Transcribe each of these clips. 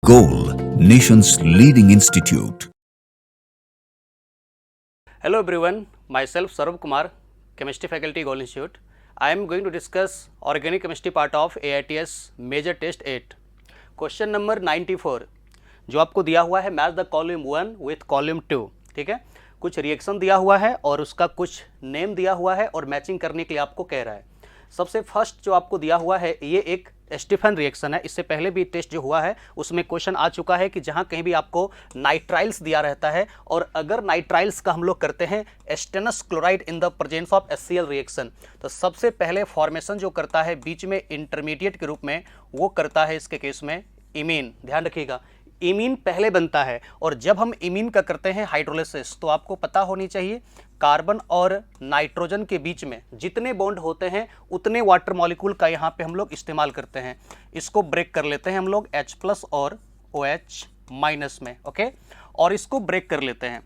Goal, nation's leading institute. Hello everyone, myself Saurabh Kumar, Chemistry Faculty, Goal Institute. I am going to discuss Organic Chemistry part of AITS Major Test 8. Question number 94, जो आपको दिया हुआ है match the column 1 with column 2, ठीक है। कुछ reaction दिया हुआ है और उसका कुछ नेम दिया हुआ है और मैचिंग करने के लिए आपको कह रहा है। सबसे फर्स्ट जो आपको दिया हुआ है ये एक स्टीफन रिएक्शन है। इससे पहले भी टेस्ट जो हुआ है उसमें क्वेश्चन आ चुका है कि जहां कहीं भी आपको नाइट्राइल्स दिया रहता है और अगर नाइट्राइल्स का हम लोग करते हैं stannous chloride in the presence of HCl reaction, तो सबसे पहले फॉर्मेशन जो करता है बीच में इंटरमीडिएट के रूप में वो करता है इसके केस में इमीन। ध्यान रखिएगा, इमीन पहले बनता है और जब हम इमीन का करते हैं हाइड्रोलिसिस तो आपको पता होनी चाहिए कार्बन और नाइट्रोजन के बीच में जितने बॉन्ड होते हैं उतने वाटर मॉलिक्यूल का यहाँ पे हम लोग इस्तेमाल करते हैं। इसको ब्रेक कर लेते हैं हम लोग H+ और OH- में, ओके। और इसको ब्रेक कर लेते हैं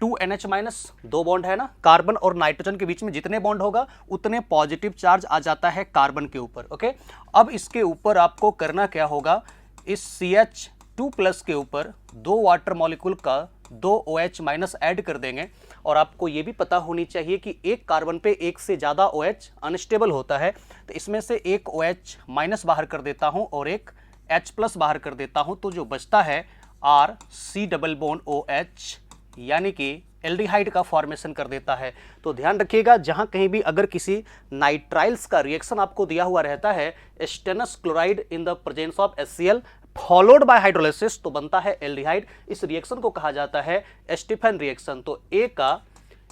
2NH-, दो बॉन्ड है ना, कार्बन और नाइट्रोजन के बीच में जितने बॉन्ड होगा उतने पॉजिटिव चार्ज आ जाता है कार्बन के ऊपर, ओके। अब इसके ऊपर आपको करना क्या होगा, इस CH2+ के ऊपर दो वाटर मॉलिक्यूल का 2 OH- ऐड कर देंगे। और आपको ये भी पता होनी चाहिए कि एक कार्बन पे एक से ज़्यादा OH अनस्टेबल होता है, तो इसमें से एक OH- बाहर कर देता हूँ और एक H+ बाहर कर देता हूँ, तो जो बचता है RC+OH यानी कि एल्डिहाइड का फॉर्मेशन कर देता है। तो ध्यान रखिएगा, जहां कहीं भी अगर किसी नाइट्राइल्स का रिएक्शन आपको दिया हुआ रहता है stannous chloride in the presence of HCl followed by hydrolysis, तो बनता है एल्डिहाइड। इस रिएक्शन को कहा जाता है स्टीफन रिएक्शन। तो ए का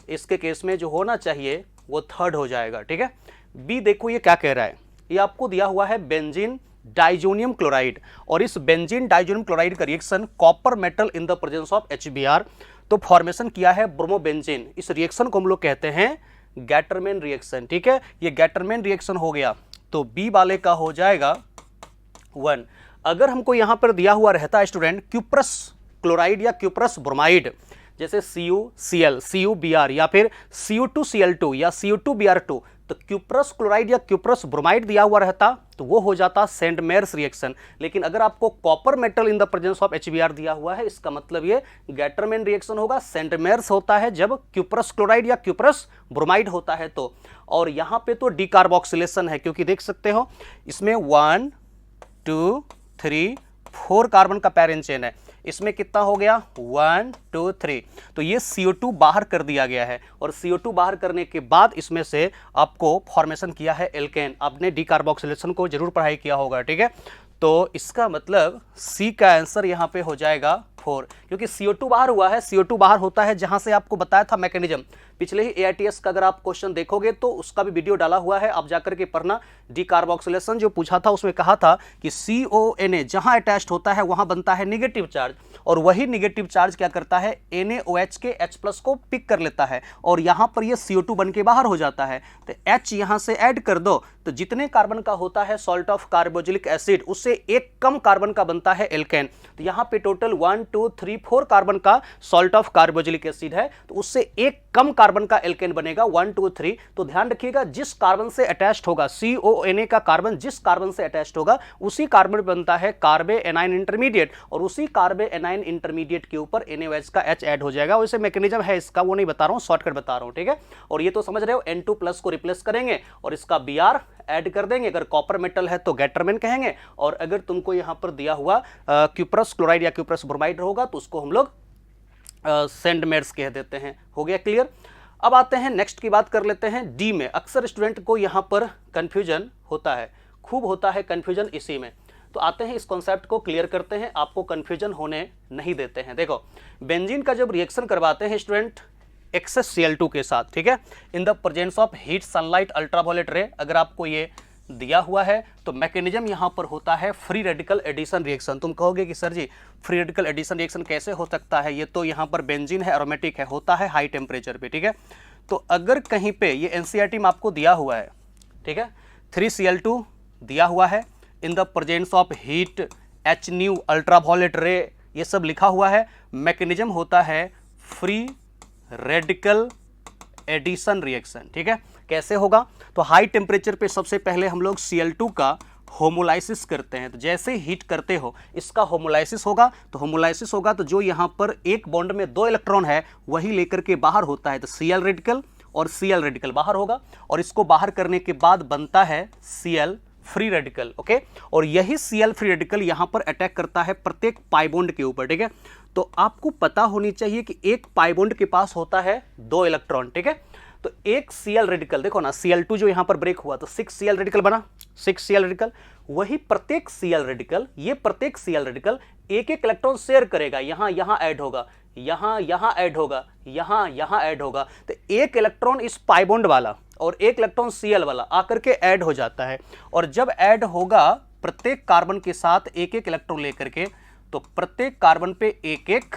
इसके केस में जो होना चाहिए वो थर्ड हो जाएगा, ठीक है। बी देखो ये क्या कह रहा है, ये आपको दिया हुआ है बेंजीन डाइजोनियम क्लोराइड और इस बेंजीन डाइजोनियम क्लोराइड का reaction copper metal in the presence of HBr, तो फॉर्मेशन किया है ब्रोमोबेंजीन। इस रिएक्शन को हम लोग कहते हैं गैटरमैन रिएक्शन, ठीक है। ये गैटरमैन रिएक्शन हो गया, तो बी वाले का हो जाएगा 1। अगर हमको यहां पर दिया हुआ रहता है स्टूडेंट क्यूप्रस क्लोराइड या क्यूप्रस ब्रोमाइड, जैसे CuCl, CuBr या फिर Cu2Cl2 या Cu2Br2, तो क्यूप्रस क्लोराइड या क्यूप्रस ब्रोमाइड दिया हुआ रहता तो वो हो जाता सेंट मेयर्स रिएक्शन। लेकिन अगर आपको copper metal in the presence of HBr दिया हुआ है, इसका मतलब ये गैटरमैन रिएक्शन होगा। सेंट मेयर्स होता है जब क्यूप्रस क्लोराइड या क्यूप्रस ब्रोमाइड होता है तो। और यहां पे तो डीकार्बोक्सिलेशन है, क्योंकि देख सकते हो इसमें 1 2 3 4 कार्बन का पैरेंट चेन है। इसमें कितना हो गया 1 2 3, तो ये CO2 बाहर कर दिया गया है और CO2 बाहर करने के बाद इसमें से आपको फॉर्मेशन किया है एल्केन। आपने डीकार्बोक्सिलेशन को जरूर पढ़ाई किया होगा, ठीक है। तो इसका मतलब सी का आंसर यहाँ पे हो जाएगा 4, क्योंकि CO2 बाहर हुआ है। CO2 बाहर होता है जहां से आपको बताया था मैकेनिज्म, पिछले ही AITS का अगर आप क्वेश्चन देखोगे तो उसका भी वीडियो डाला हुआ है, आप जाकर के पढ़ना। डीकार्बोक्सिलेशन जो पूछा था उसमें कहा था कि CONA जहां अटैच्ड होता है वहां बनता है निगेटिव चार्ज और वही निगेटिव चार्ज क्या करता है NaOH के H+ को पिक कर लेता है और यहां पर ये CO2 बन के बाहर हो जाता है। तो H यहां से ऐड कर दो तो जितने कार्बन का होता है सॉल्ट ऑफ कार्बोक्सिलिक एसिड उससे एक कम कार्बन का बनता है एल्केन। तो यहां पे टोटल 1 2 3 4 कार्बन का सॉल्ट ऑफ कार्बोक्सिलिक एसिड है, तो उससे एक कम कार्बन का एल्केन बनेगा 1 2 3। तो ध्यान रखिएगा, जिस कार्बन से अटैच्ड होगा CONA का कार्बन जिस कार्बन से अटैच्ड होगा उसी कार्बन बनता है कार्बे एनाइन इंटरमीडिएट और उसी कार्बे एनाइन इंटरमीडिएट के ऊपर NaOH का H ऐड हो जाएगा। वैसे मैकेनिज्म है इसका, वो नहीं बता रहा हूं, शॉर्टकट बता रहा हूं, ठीक है। और ये तो समझ रहे हो, N2+ को रिप्लेस करेंगे और इसका Br ऐड कर देंगे। अगर कॉपर मेटल है तो गैटरमैन कहेंगे और अगर तुमको यहां पर दिया हुआ क्यूप्रस क्लोराइड या क्यूप्रस ब्रोमाइड होगा तो उसको हम लोग सेंट मेयर्स कह देते हैं। हो गया क्लियर। अब आते हैं नेक्स्ट की बात कर लेते हैं डी में। अक्सर स्टूडेंट को यहां पर कंफ्यूजन होता है, खूब होता है कंफ्यूजन इसी में। तो आते हैं इस कॉन्सेप्ट को क्लियर करते हैं, आपको कंफ्यूजन होने नहीं देते हैं। देखो, बेंजीन का जब रिएक्शन करवाते हैं स्टूडेंट एक्सेस Cl2 के साथ, ठीक है, इन the presence of heat sunlight ultraviolet रे, अगर आपको ये दिया हुआ है तो मैकेनिज्म यहां पर होता है फ्री रेडिकल एडिशन रिएक्शन। तुम कहोगे कि सर जी फ्री रेडिकल एडिशन रिएक्शन कैसे हो सकता है, ये तो यहां पर बेंजीन है, एरोमेटिक है, होता है हाई टेम्परेचर पे, ठीक है। तो अगर कहीं पे ये NCERT में आपको दिया हुआ है, ठीक है, 3Cl2 दिया हुआ है इन the presence of heat HNu ultraviolet रे, ये सब लिखा हुआ है, मैकेनिज्म होता है फ्री रेडिकल एडिशन रिएक्शन, ठीक है। कैसे होगा, तो हाई टेम्परेचर पे सबसे पहले हम लोग Cl2 का होमोलाइसिस करते हैं, तो जैसे हीट करते हो इसका होमोलाइसिस होगा, तो होमोलाइसिस होगा तो जो यहाँ पर एक बॉन्ड में 2 इलेक्ट्रॉन है वही लेकर के बाहर होता है, तो Cl रेडिकल और Cl रेडिकल बाहर होगा, और इसको बाहर करने के बाद बनता है Cl फ्री रेडिकल। ओके, और यही Cl फ्री रेडिकल यहां पर अटैक करता है प्रत्येक पाई बॉन्ड के ऊपर। ठीक है, तो आपको पता होनी चाहिए कि एक पाई बॉन्ड के पास होता है 2 इलेक्ट्रॉन। ठीक है, तो एक Cl रेडिकल देखो ना, Cl2 जो यहां पर ब्रेक हुआ तो 6 Cl रेडिकल बना, 6 Cl रेडिकल, वही प्रत्येक Cl रेडिकल, ये प्रत्येक Cl रेडिकल एक एक इलेक्ट्रॉन शेयर करेगा, यहां ऐड होगा, यहां ऐड होगा, यहां ऐड होगा, तो एक इलेक्ट्रॉन इस पाई बॉन्ड वाला और एक इलेक्ट्रॉन Cl वाला आकर के ऐड हो जाता है, और जब ऐड होगा प्रत्येक कार्बन के साथ एक एक इलेक्ट्रॉन लेकर के, तो प्रत्येक कार्बन पे एक एक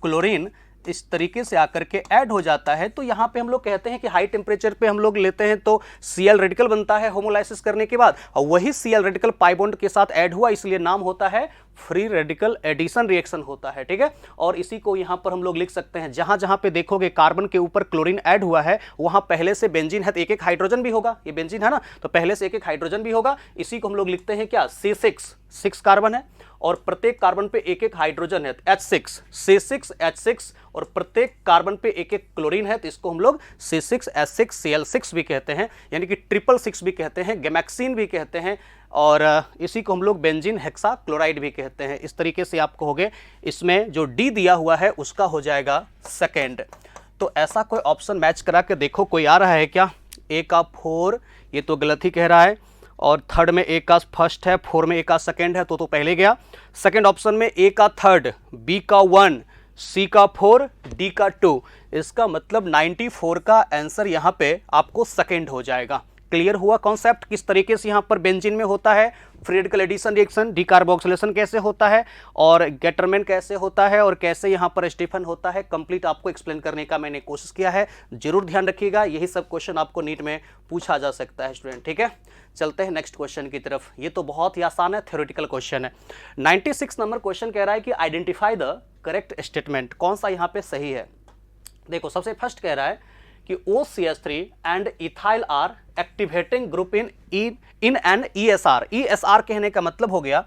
क्लोरीन इस तरीके से आकर के ऐड हो जाता है। तो यहां पे हम लोग कहते हैं कि हाई टेम्परेचर पे हम लोग लेते हैं तो Cl रेडिकल बनता है होमोलाइसिस करने के बाद, और वही Cl रेडिकल पाई बॉन्ड के साथ ऐड हुआ, इसलिए नाम होता है फ्री रेडिकल एडिशन रिएक्शन होता है। ठीक है, और इसी को यहां पर हम लोग लिख सकते हैं, जहां जहां पे देखोगे कार्बन के ऊपर क्लोरीन ऐड हुआ है वहां पहले से बेंजीन है तो एक एक हाइड्रोजन भी होगा, ये बेंजीन है ना, तो पहले से एक एक हाइड्रोजन भी होगा, इसी को हम लोग लिखते हैं क्या, C6, 6 कार्बन है और प्रत्येक कार्बन पे एक एक हाइड्रोजन है, H6, C6H6, और प्रत्येक कार्बन पे एक एक क्लोरीन है, तो इसको हम लोग C6H6Cl6 भी कहते हैं, यानी कि 666 भी कहते हैं, गैमेक्सिन भी कहते हैं, और इसी को हम लोग बेंजीन हेक्सा क्लोराइड भी कहते हैं। इस तरीके से आप कहोगे, इसमें जो डी दिया हुआ है उसका हो जाएगा सेकेंड। तो ऐसा कोई ऑप्शन मैच करा के देखो, कोई आ रहा है क्या, ए का 4, ये तो गलत ही कह रहा है, और थर्ड में ए का फर्स्ट है, 4 में ए का सेकेंड है, तो पहले गया। सेकेंड ऑप्शन में ए का 3rd, बी का 1, सी का 4, डी का 2, इसका मतलब 94 का आंसर यहाँ पे आपको सेकेंड हो जाएगा। क्लियर हुआ कॉन्सेप्ट, किस तरीके से यहाँ पर बेंजीन में होता है free radical addition reaction, decarboxylation कैसे होता है और गेटरमैन कैसे होता है और कैसे यहाँ पर स्टीफन होता है, कंप्लीट आपको एक्सप्लेन करने का मैंने कोशिश किया है। जरूर ध्यान रखिएगा, यही सब क्वेश्चन आपको नीट में पूछा जा सकता है स्टूडेंट। ठीक है, चलते हैं नेक्स्ट क्वेश्चन की तरफ। ये तो बहुत ही आसान है, थ्योरेटिकल क्वेश्चन है। 96 नंबर क्वेश्चन कह रहा है कि आइडेंटिफाई द करेक्ट स्टेटमेंट, कौन सा यहाँ पे सही है। देखो, सबसे फर्स्ट कह रहा है कि OCH3 and ethyl are activating group in an ESR। ESR कहने का मतलब हो गया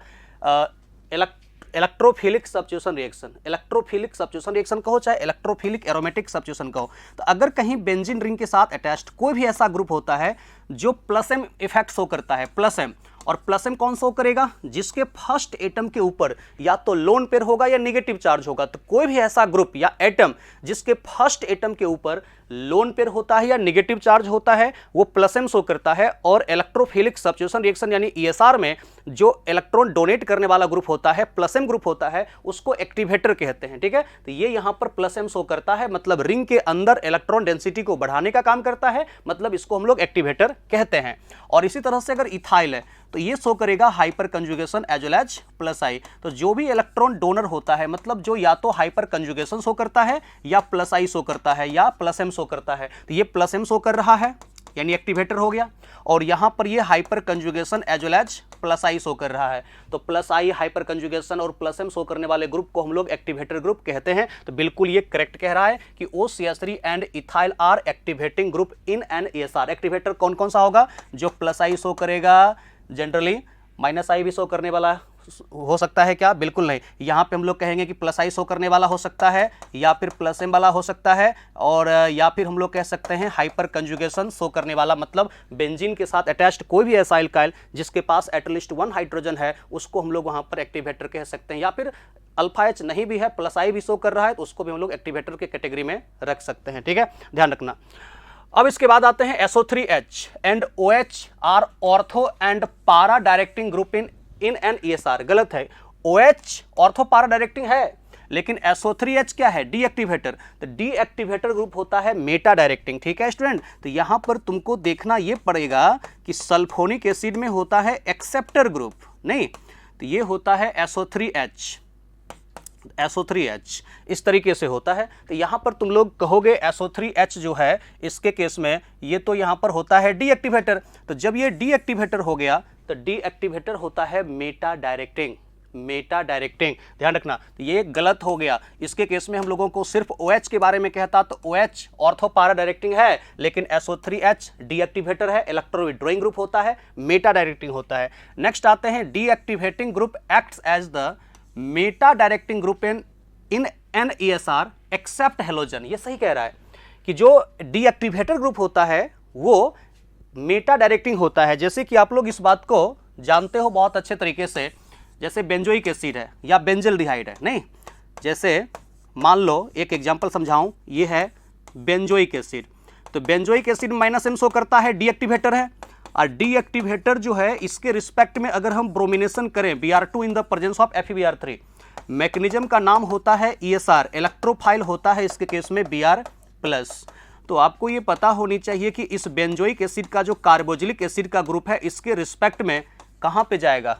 electrophilic substitution reaction. Electrophilic substitution reaction कहो चाहे इलेक्ट्रोफिलिक एरोमेटिक सब्स्टिट्यूशन कहो, तो अगर कहीं बेंजीन रिंग के साथ अटैच्ड कोई भी ऐसा ग्रुप होता है जो प्लस एम इफेक्ट शो करता है, प्लस एम, और प्लस एम कौन शो करेगा, जिसके फर्स्ट एटम के ऊपर या तो लोन पेयर होगा या नेगेटिव चार्ज होगा। तो कोई भी ऐसा ग्रुप या एटम जिसके फर्स्ट एटम के ऊपर लोन पेयर होता है या नेगेटिव चार्ज होता है वो प्लस एम शो करता है, और इलेक्ट्रोफिलिक सब्स्टिट्यूशन रिएक्शन यानी ESR में जो इलेक्ट्रॉन डोनेट करने वाला ग्रुप होता है, प्लस एम ग्रुप होता है, उसको एक्टिवेटर कहते हैं। ठीक है, तो ये यहां पर प्लस एम शो करता है, मतलब रिंग के अंदर इलेक्ट्रॉन डेंसिटी को बढ़ाने का काम करता है, मतलब इसको हम लोग एक्टिवेटर कहते हैं। और इसी तरह से अगर इथाइल है तो ये शो करेगा hyper conjugation as well as plus I. तो जो भी इलेक्ट्रॉन डोनर होता है, मतलब जो या तो हाइपर कंजुगेशन शो करता है या प्लस आई शो करता है या प्लस एम शो करता है, तो ये प्लस एम शो कर रहा है यानी एक्टिवेटर हो गया, और यहां पर ये hyper conjugation as well as plus I show कर रहा है। तो प्लस आई, हाइपर कंजुगेशन और प्लस एम शो करने वाले ग्रुप को हम लोग एक्टिवेटर ग्रुप कहते हैं। तो बिल्कुल ये करेक्ट कह रहा है कि OCH3 and ethyl are activating group in an ESR। Activator कौन कौन सा होगा, जो प्लस आई शो करेगा, जनरली माइनस आई भी शो करने वाला हो सकता है क्या, बिल्कुल नहीं। यहाँ पे हम लोग कहेंगे कि प्लस आई शो करने वाला हो सकता है या फिर प्लस एम वाला हो सकता है, और या फिर हम लोग कह सकते हैं हाइपर कंजुगेशन शो करने वाला, मतलब बेंजीन के साथ अटैच्ड कोई भी ऐसा एल्काइल जिसके पास एटलीस्ट 1 हाइड्रोजन है उसको हम लोग वहाँ पर एक्टिवेटर कह सकते हैं। या फिर अल्फा एच नहीं भी है, प्लस आई भी शो कर रहा है, तो उसको भी हम लोग एक्टिवेटर के कैटेगरी में रख सकते हैं। ठीक है, ध्यान रखना। अब इसके बाद आते हैं SO3H and OH are ortho and para directing group in an ESR। गलत है, OH ऑर्थो पारा डायरेक्टिंग है, लेकिन SO3H क्या है, डीएक्टिवेटर। तो डीएक्टिवेटर ग्रुप होता है मेटा डायरेक्टिंग। ठीक है स्टूडेंट, तो यहां पर तुमको देखना ये पड़ेगा कि सल्फोनिक एसिड में होता है एक्सेप्टर ग्रुप, नहीं, तो ये होता है SO3H। SO3H इस तरीके से होता है। तो यहां पर तुम लोग कहोगे SO3H जो है इसके केस में ये तो यहां पर होता है डीएक्टिवेटर। तो जब ये डीएक्टिवेटर हो गया तो डीएक्टिवेटर होता है मेटा डायरेक्टिंग। Meta directing. ध्यान रखना, तो ये गलत हो गया। इसके केस में हम लोगों को सिर्फ OH के बारे में कहता तो OH ऑर्थो पैरा डायरेक्टिंग है, लेकिन SO3H डीएक्टिवेटर है, इलेक्ट्रो विड्रॉइंग ग्रुप होता है, मेटा डायरेक्टिंग होता है। नेक्स्ट आते हैं deactivating group acts as the meta directing group in NESR except halogen. ये सही कह रहा है कि जो डीएक्टिवेटर ग्रुप होता है वो मेटा डायरेक्टिंग होता है। जैसे कि आप लोग इस बात को जानते हो बहुत अच्छे तरीके से, जैसे बेंजोइक एसिड है या बेंजल्डिहाइड है, नहीं, जैसे मान लो एक एग्जांपल समझाऊं, ये है बेंजोइक एसिड, तो बेंजोइक एसिड माइनस शो करता है, डीएक्टिवेटर है, और डीएक्टिवेटर जो है इसके रिस्पेक्ट में अगर हम ब्रोमिनेशन करें Br2 in the presence of FeBr3, mechanism का नाम होता है ESR, इलेक्ट्रोफाइल होता है इसके केस में Br+। तो आपको ये पता होनी चाहिए कि इस बेंजोइक एसिड का जो कार्बोजिलिक एसिड का ग्रुप है इसके रिस्पेक्ट में कहां पे जाएगा,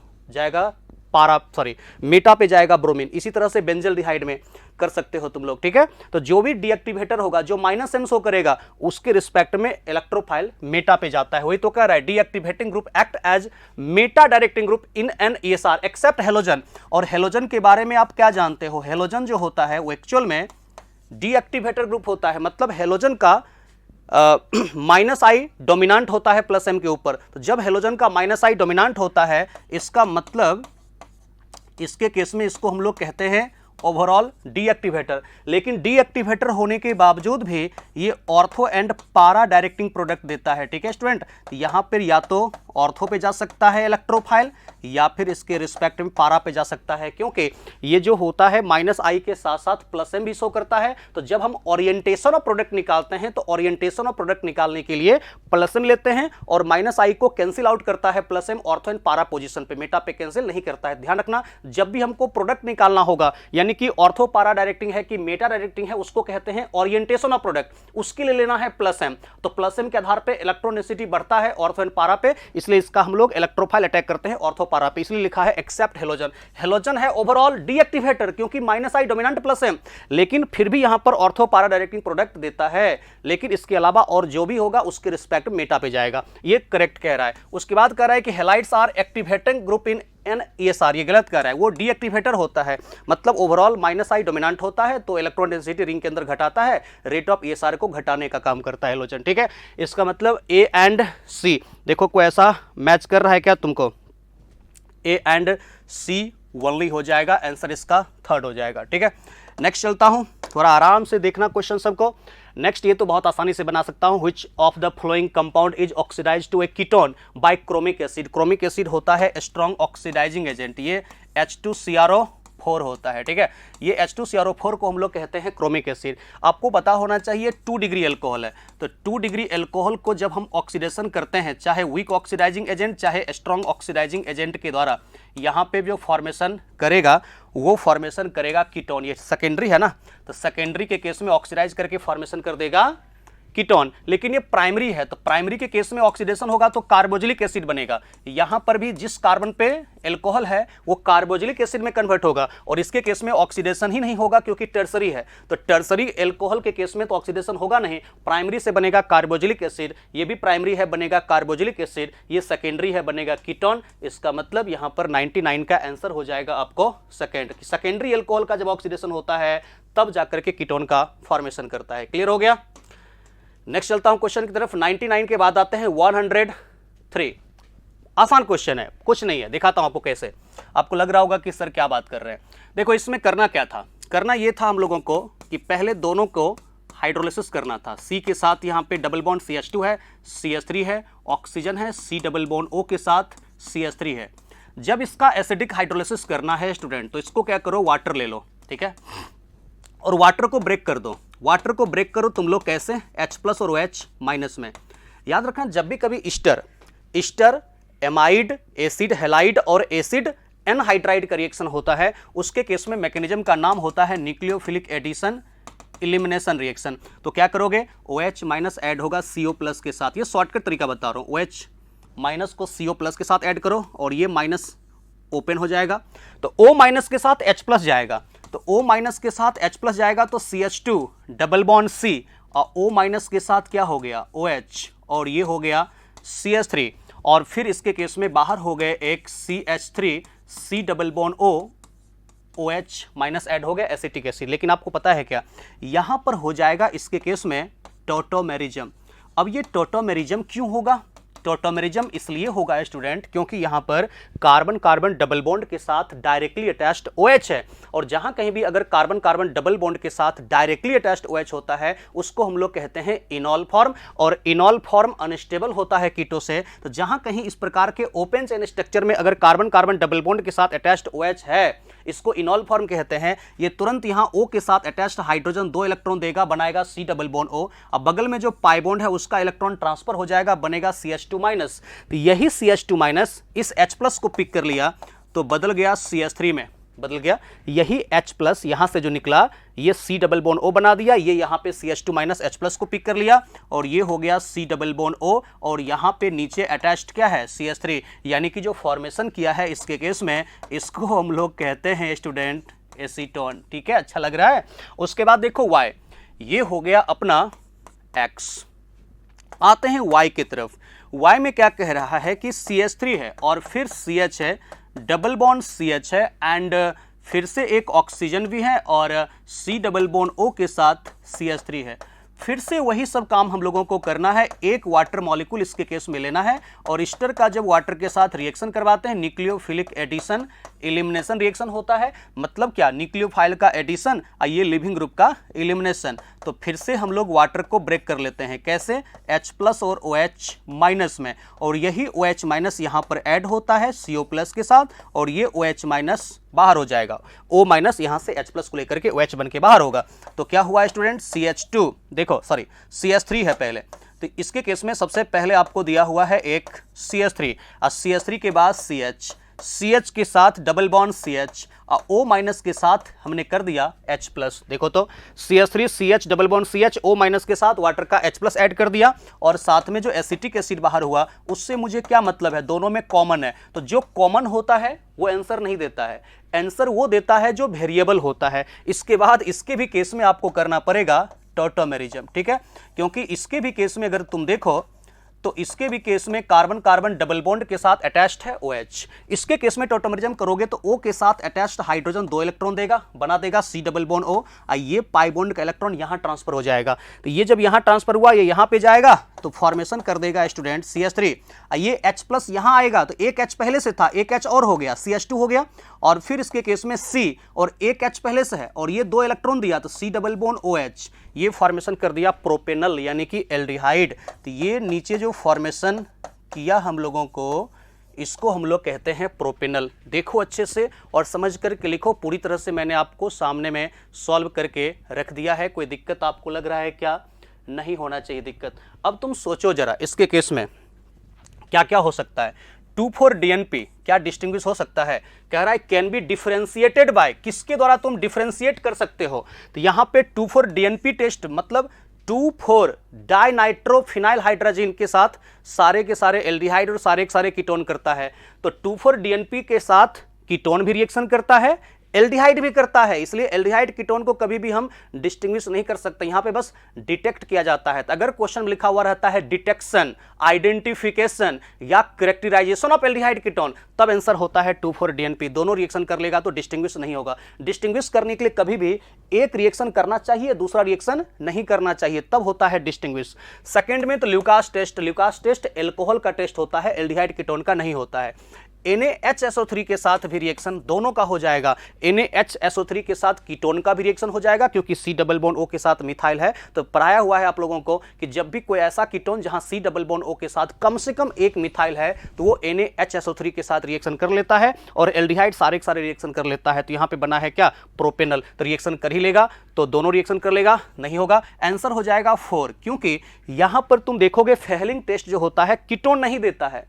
मेटा पे जाएगा ब्रोमीन। इसी तरह से बेंजल्डिहाइड में कर सकते हो तुम लोग, ठीक है। तो जो भी डीएक्टिवेटर होगा जो माइनस एन शो करेगा उसके रिस्पेक्ट में इलेक्ट्रोफाइल मेटा पे जाता है। वही तो कह रहा है deactivating group act as meta directing group in NESR except halogen. और हेलोजन के बारे में आप क्या जानते हो, हेलोजन जो होता है वो एक्चुअल में डीएक्टिवेटर ग्रुप होता है, मतलब हेलोजन का -I डोमिनेंट होता है +M के ऊपर। तो जब हेलोजन का -I डोमिनेंट होता है इसका मतलब इसके केस में इसको हम लोग कहते हैं ओवरऑल डीएक्टिवेटर। लेकिन डीएक्टिवेटर होने के बावजूद भी ये ortho and para directing product देता है, ठीक है स्टूडेंट। तो यहां पर या तो ऑर्थो पे जा सकता है इलेक्ट्रोफाइल या फिर इसके रिस्पेक्ट में पारा पे जा सकता है, क्योंकि ये जो होता है -I के साथ साथ +M भी शो करता है। तो जब हम ओरिएंटेशन ऑफ प्रोडक्ट निकालते हैं तो ओरिएंटेशन ऑफ प्रोडक्ट निकालने के लिए +M लेते हैं और -I को कैंसिल आउट करता है +M ऑर्थो एंड पारा पोजीशन पे, मेटा पे कैंसिल नहीं करता है। ध्यान रखना, जब भी हमको प्रोडक्ट निकालना होगा यानी कि ऑर्थो पारा डायरेक्टिंग है कि मेटा डायरेक्टिंग है उसको कहते हैं ओरिएंटेशन ऑफ प्रोडक्ट, उसके लिए लेना है +M। तो +M के आधार पे इलेक्ट्रोनेसिटी बढ़ता है ऑर्थो एंड पारा पे, इसलिए इसका हम लोग इलेक्ट्रोफाइल अटैक करते हैं ऑर्थो पारा पे, इसलिए लिखा है एक्सेप्ट हेलोजन। हेलोजन है ओवरऑल डीएक्टिवेटर क्योंकि -I डोमिनेंट +M, लेकिन फिर भी यहां पर ऑर्थो पारा डायरेक्टिंग प्रोडक्ट देता है, लेकिन इसके अलावा और जो भी होगा उसके रिस्पेक्ट मेटा पे जाएगा। ये करेक्ट कह रहा है। उसके बाद कह रहा है कि halides are activating group in NESR, ये गलत कर रहा है, वो डीएक्टिवेटर होता है, मतलब ओवरऑल -I डोमिनेंट होता है तो इलेक्ट्रॉन डेंसिटी रिंग के अंदर घटाता है, रेट ऑफ ESR को घटाने का काम करता है हेलोजन, ठीक है। इसका मतलब A एंड C, देखो कोई ऐसा मैच कर रहा है क्या तुमको, A एंड C ओनली हो जाएगा, आंसर इसका थर्ड हो जाएगा, ठीक है। नेक्स्ट चलता हूं, थोड़ा आराम से देखना क्वेश्चन सबको। नेक्स्ट ये तो बहुत आसानी से बना सकता हूं, which of the following compound is oxidised to a ketone by chromic acid. Chromic acid होता है स्ट्रॉन्ग ऑक्सीडाइजिंग एजेंट, ये H2CrO4 होता है, ठीक है। ये H2CrO4 को हम लोग कहते हैं क्रोमिक एसिड। आपको पता होना चाहिए 2 डिग्री एल्कोहल है, तो 2 डिग्री एल्कोहल को जब हम ऑक्सीडेशन करते हैं चाहे वीक ऑक्सीडाइजिंग एजेंट चाहे स्ट्रॉन्ग ऑक्सीडाइजिंग एजेंट के द्वारा, यहाँ पे जो फॉर्मेशन करेगा वो फॉर्मेशन करेगा कीटोन। ये सेकेंडरी है ना, तो सेकेंडरी के केस में ऑक्सीडाइज करके फॉर्मेशन कर देगा कीटोन, लेकिन ये प्राइमरी है तो प्राइमरी के केस में ऑक्सीडेशन होगा तो कार्बोजिलिक एसिड बनेगा। यहां पर भी जिस कार्बन पे एल्कोहल है वो कार्बोजिलिक एसिड में कन्वर्ट होगा, और इसके केस में ऑक्सीडेशन ही नहीं होगा क्योंकि टर्सरी है। तो टर्सरी एल्कोहल के केस में तो ऑक्सीडेशन होगा नहीं, प्राइमरी से बनेगा कार्बोजिलिक एसिड, ये भी प्राइमरी है बनेगा कार्बोजिलिक एसिड, ये सेकेंडरी है बनेगा कीटोन। इसका मतलब यहां पर 99 का आंसर हो जाएगा आपको सेकेंडरी एल्कोहल का जब ऑक्सीडेशन होता है तब जाकर के कीटोन का फॉर्मेशन करता है। क्लियर हो गया। नेक्स्ट चलता हूं क्वेश्चन की तरफ। 99 के बाद आते हैं 103। आसान क्वेश्चन है, कुछ नहीं है, दिखाता हूं आपको कैसे। आपको लग रहा होगा कि सर क्या बात कर रहे हैं। देखो इसमें करना क्या था, करना ये था हम लोगों को कि पहले दोनों को हाइड्रोलिसिस करना था। C के साथ यहाँ पे डबल बॉन्ड CH2 है, CH3 है, ऑक्सीजन है, C डबल बॉन्ड O के साथ CH3 है। जब इसका एसिडिक हाइड्रोलिसिस करना है स्टूडेंट, तो इसको क्या करो, वाटर ले लो, ठीक है, और वाटर को ब्रेक कर दो। वाटर को ब्रेक करो तुम लोग कैसे, H+ और OH- में। याद रखना जब भी कभी ईस्टर एमाइड एसिड हैलाइड और एसिड एनहाइड्राइड का रिएक्शन होता है उसके केस में मैकेनिज्म का नाम होता है न्यूक्लियोफिलिक एडिशन एलिमिनेशन रिएक्शन। तो क्या करोगे, OH- ऐड होगा CO+ के साथ। ये शॉर्टकट तरीका बता रहा हूं, OH- को CO+ के साथ ऐड करो और ये माइनस ओपन हो जाएगा, तो O- के साथ H+ जाएगा, तो O- के साथ H+ जाएगा तो CH2 डबल बॉन्ड C और O- के साथ क्या हो गया, OH, और ये हो गया CH3, और फिर इसके केस में बाहर हो गए एक CH3, C double bond O OH minus add हो गया एसिटिक एसिड। लेकिन आपको पता है क्या, यहां पर हो जाएगा इसके केस में टॉटोमेरिज्म। अब ये टॉटोमेरिज्म क्यों होगा? टॉटोमेरिज्म इसलिए होगा स्टूडेंट क्योंकि यहां पर कार्बन कार्बन डबल बॉन्ड के साथ डायरेक्टली अटैच्ड OH है, और जहां कहीं भी अगर कार्बन कार्बन डबल बॉन्ड के साथ डायरेक्टली अटैच्ड OH होता है उसको हम लोग कहते हैं इनॉल फॉर्म, और इनॉल फॉर्म अनस्टेबल होता है कीटो से। तो जहां कहीं इस प्रकार के ओपन चेन स्ट्रक्चर में अगर कार्बन कार्बन डबल बॉन्ड के साथ अटैच्ड OH है, इसको इनॉल फॉर्म कहते हैं। ये तुरंत यहां O के साथ अटैच्ड हाइड्रोजन 2 इलेक्ट्रॉन देगा, बनाएगा C डबल बॉन्ड O। अब बगल में जो पाई बॉन्ड है उसका इलेक्ट्रॉन ट्रांसफर हो जाएगा, बनेगा CH2 माइनस। तो यही CH2 माइनस इस H प्लस को पिक कर लिया तो बदल गया CH3 में, बदल गया। यही H प्लस यहां से जो निकला ये C डबल बॉन्ड O बना दिया, ये यहां पे CH2 माइनस H प्लस को पिक कर लिया और ये हो गया C डबल बॉन्ड O, और यहां पे नीचे अटैच्ड क्या है CH3, यानी कि जो फॉर्मेशन किया है इसके केस में इसको हम लोग कहते हैं स्टूडेंट एसीटोन। ठीक है, अच्छा लग रहा है। उसके बाद देखो Y, ये हो गया अपना X। आते हैं Y की तरफ। Y में क्या कह रहा है कि CH3 है और फिर CH है, डबल बॉन्ड CH है एंड फिर से एक ऑक्सीजन भी है और C डबल बॉन्ड O के साथ CH3 है। फिर से वही सब काम हम लोगों को करना है, एक वाटर मॉलिक्यूल इसके केस में लेना है और ईस्टर का जब वाटर के साथ रिएक्शन करवाते हैं न्यूक्लियोफिलिक एडिशन एलिमिनेशन रिएक्शन होता है। मतलब क्या, न्यूक्लियोफाइल का एडिशन और ये लिविंग ग्रुप का एलिमिनेशन। तो फिर से हम लोग वाटर को ब्रेक कर लेते हैं, कैसे? H प्लस और OH माइनस में, और यही OH माइनस यहाँ पर ऐड होता है CO प्लस के साथ और ये OH माइनस बाहर हो जाएगा, O माइनस यहाँ से H प्लस को लेकर के OH बन के बाहर होगा। तो क्या हुआ स्टूडेंट? CH2, देखो सॉरी CH3 है पहले, तो इसके केस में सबसे पहले आपको दिया हुआ है एक CH3 और CH3 के बाद CH के साथ डबल बॉन्ड CH और O माइनस के साथ हमने कर दिया H प्लस। देखो तो CH3 CH double bond CH O minus के साथ वाटर का H प्लस ऐड कर दिया और साथ में जो एसिटिक एसिड बाहर हुआ उससे मुझे क्या मतलब है, दोनों में कॉमन है। तो जो कॉमन होता है वो आंसर नहीं देता है, आंसर वो देता है जो वेरिएबल होता है। इसके बाद इसके भी केस में आपको करना पड़ेगा टॉटोमेरिज्म। ठीक है, क्योंकि इसके भी केस में अगर तुम देखो तो इसके भी केस में कार्बन कार्बन डबल बॉन्ड के साथ अटैच्ड है OH। इसके केस में टॉटोमेरिज्म करोगे तो O के साथ अटैच्ड हाइड्रोजन 2 इलेक्ट्रॉन देगा, बना देगा C डबल बॉन्ड O, ये पाई बॉन्ड का इलेक्ट्रॉन यहां ट्रांसफर हो जाएगा। तो ये जब यहां ट्रांसफर हुआ ये यहां पे जाएगा तो फॉर्मेशन कर देगा स्टूडेंट CH3। ये H प्लस यहां आएगा तो एक H पहले से था, एक H और हो गया CH2 हो गया, और फिर इसके केस में C और एक H पहले से है और ये 2 इलेक्ट्रॉन दिया तो C डबल बॉन्ड OH, ये फॉर्मेशन कर दिया प्रोपेनल यानी कि एल्डिहाइड। तो ये नीचे जो फॉर्मेशन किया हम लोगों को इसको हम लोग कहते हैं प्रोपेनल। देखो अच्छे से और समझ करके लिखो, पूरी तरह से मैंने आपको सामने में सॉल्व करके रख दिया है। कोई दिक्कत आपको लग रहा है क्या? नहीं होना चाहिए दिक्कत। अब तुम सोचो जरा इसके केस में क्या क्या हो सकता है। 2,4-DNP क्या डिस्टिंग्विश हो सकता है? कह रहा है कैन बी डिफरेंशिएटेड बाय, किसके द्वारा तुम डिफरेंशिएट कर सकते हो? तो यहां पे 2,4-DNP टेस्ट मतलब 2,4-डाइनाइट्रोफिनाइल हाइड्रोजन के साथ सारे के सारे एल्डिहाइड और सारे के सारे कीटोन करता है। तो 2,4-DNP के साथ कीटोन भी रिएक्शन करता है, एल्डिहाइड भी करता है, इसलिए एल्डिहाइड कीटोन को कभी भी हम डिस्टिंग्विश नहीं कर सकते, यहां पे बस डिटेक्ट किया जाता है। तो अगर क्वेश्चन में लिखा हुआ रहता है डिटेक्शन, आइडेंटिफिकेशन या कैरेक्टराइजेशन ऑफ एल्डिहाइड कीटोन, तब आंसर होता है 2,4-DNP। दोनों रिएक्शन कर लेगा तो डिस्टिंग्विश नहीं होगा। डिस्टिंग्विश करने के लिए कभी भी एक रिएक्शन करना चाहिए, दूसरा रिएक्शन नहीं करना चाहिए, तब होता है डिस्टिंग्विश। सेकंड में तो ल्यूकास टेस्ट एल्कोहल का टेस्ट होता है, एल्डिहाइड कीटोन का नहीं होता है। NaHSO3 के साथ भी रिएक्शन दोनों का हो जाएगा। NaHSO3 के साथ कीटोन का भी रिएक्शन हो जाएगा क्योंकि C डबल बॉन्ड O के साथ मिथाइल है। तो पढ़ाया हुआ है आप लोगों को कि जब भी कोई ऐसा कीटोन जहां C डबल बॉन्ड O के साथ कम से कम एक मिथाइल है तो वो NaHSO3 के साथ रिएक्शन कर लेता है और एल्डिहाइड सारे के सारे रिएक्शन कर लेता है। तो यहाँ पे बना है क्या? प्रोपेनल। तो रिएक्शन कर ही लेगा, तो दोनों रिएक्शन कर लेगा, नहीं होगा। आंसर हो जाएगा 4, क्योंकि यहां पर तुम देखोगे फेहलिंग टेस्ट जो होता है कीटोन नहीं देता है,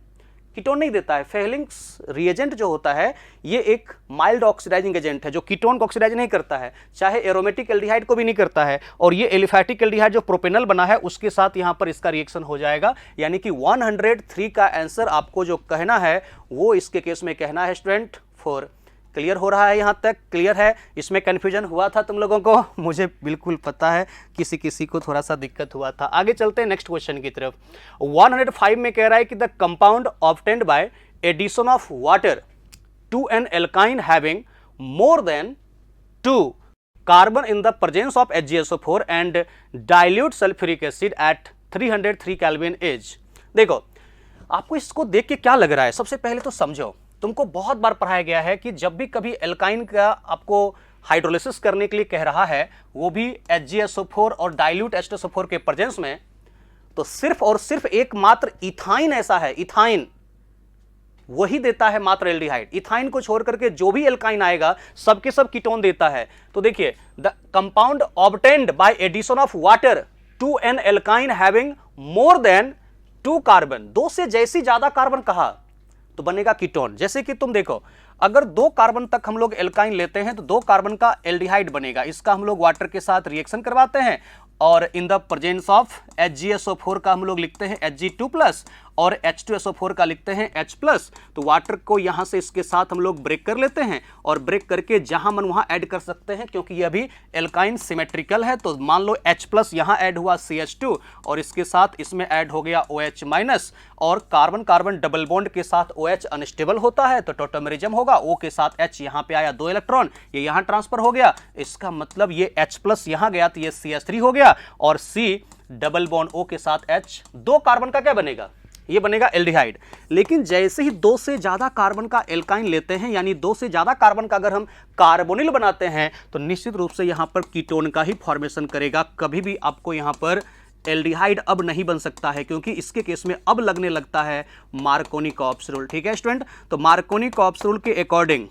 कीटोन नहीं देता है। फेहलिंग्स रिएजेंट जो होता है ये एक माइल्ड ऑक्सीडाइजिंग एजेंट है जो कीटोन को ऑक्सीडाइज नहीं करता है, चाहे एरोमेटिक एल्डिहाइड को भी नहीं करता है। और ये एलिफैटिक एल्डिहाइड जो प्रोपेनल बना है उसके साथ यहां पर इसका रिएक्शन हो जाएगा, यानी कि 103 का आंसर आपको जो कहना है वो इसके केस में कहना है स्टूडेंट 4। क्लियर हो रहा है? यहां तक क्लियर है? इसमें कंफ्यूजन हुआ था तुम लोगों को? मुझे बिल्कुल पता है किसी किसी को थोड़ा सा दिक्कत हुआ था। आगे चलते हैं नेक्स्ट क्वेश्चन की तरफ। 105 में कह रहा है कि the compound obtained by addition of water to an alkyne having more than 2 carbon in the presence of HgSO4 and dilute sulfuric acid at 303 Kelvin is। देखो आपको इसको देख के क्या लग रहा है, सबसे पहले तो समझो, तुमको बहुत बार पढ़ाया गया है कि जब भी कभी एल्काइन का आपको हाइड्रोलिसिस करने के लिए कह रहा है, वो भी HgSO4 और डाइल्यूट H2SO4 के प्रेजेंस में, तो सिर्फ और सिर्फ एकमात्र इथाइन ऐसा है, इथाइन वही देता है मात्र एल्डिहाइड। इथाइन को छोड़ करके जो भी एल्काइन आएगा सबके सब कीटोन देता है। तो देखिए, the compound obtained by addition of water to an alkyne having more than 2 carbon, 2 से जैसी ज्यादा कार्बन कहा तो बनेगा कीटोन। जैसे कि तुम देखो, अगर 2 कार्बन तक हम लोग एल्काइन लेते हैं तो 2 कार्बन का एल्डिहाइड बनेगा। इसका हम लोग वाटर के साथ रिएक्शन करवाते हैं और इन द प्रेजेंस ऑफ HgSO4 का हम लोग लिखते हैं Hg2+ और H2SO4 का लिखते हैं H+। तो वाटर को यहां से इसके साथ हम लोग ब्रेक कर लेते हैं और ब्रेक करके जहां मन वहां ऐड कर सकते हैं, क्योंकि ये अभी एल्काइन सिमेट्रिकल है। तो मान लो H+ यहां ऐड हुआ CH2 और इसके साथ इसमें ऐड हो गया OH- और कार्बन कार्बन डबल बॉन्ड के साथ OH अनस्टेबल होता है तो टॉटोमेरिज्म होगा। O के साथ H यहां पे आया, 2 इलेक्ट्रॉन ये यहां ट्रांसफर हो गया, इसका मतलब ये H+ यहां गया तो ये CH3 हो गया और C डबल बॉन्ड O के साथ H, 2 कार्बन का क्या बनेगा, ये बनेगा एल्डिहाइड। लेकिन जैसे ही 2 से ज्यादा कार्बन का एल्काइन लेते हैं, यानी 2 से ज्यादा कार्बन का अगर हम कार्बोनिल बनाते हैं तो निश्चित रूप से यहां पर कीटोन का ही फॉर्मेशन करेगा। कभी भी आपको यहां पर एल्डिहाइड अब नहीं बन सकता है, क्योंकि इसके केस में अब लगने लगता है मार्कोनी-कॉप्स रूल। ठीक है स्टूडेंट, तो मार्कोनी-कॉप्स रूल के अकॉर्डिंग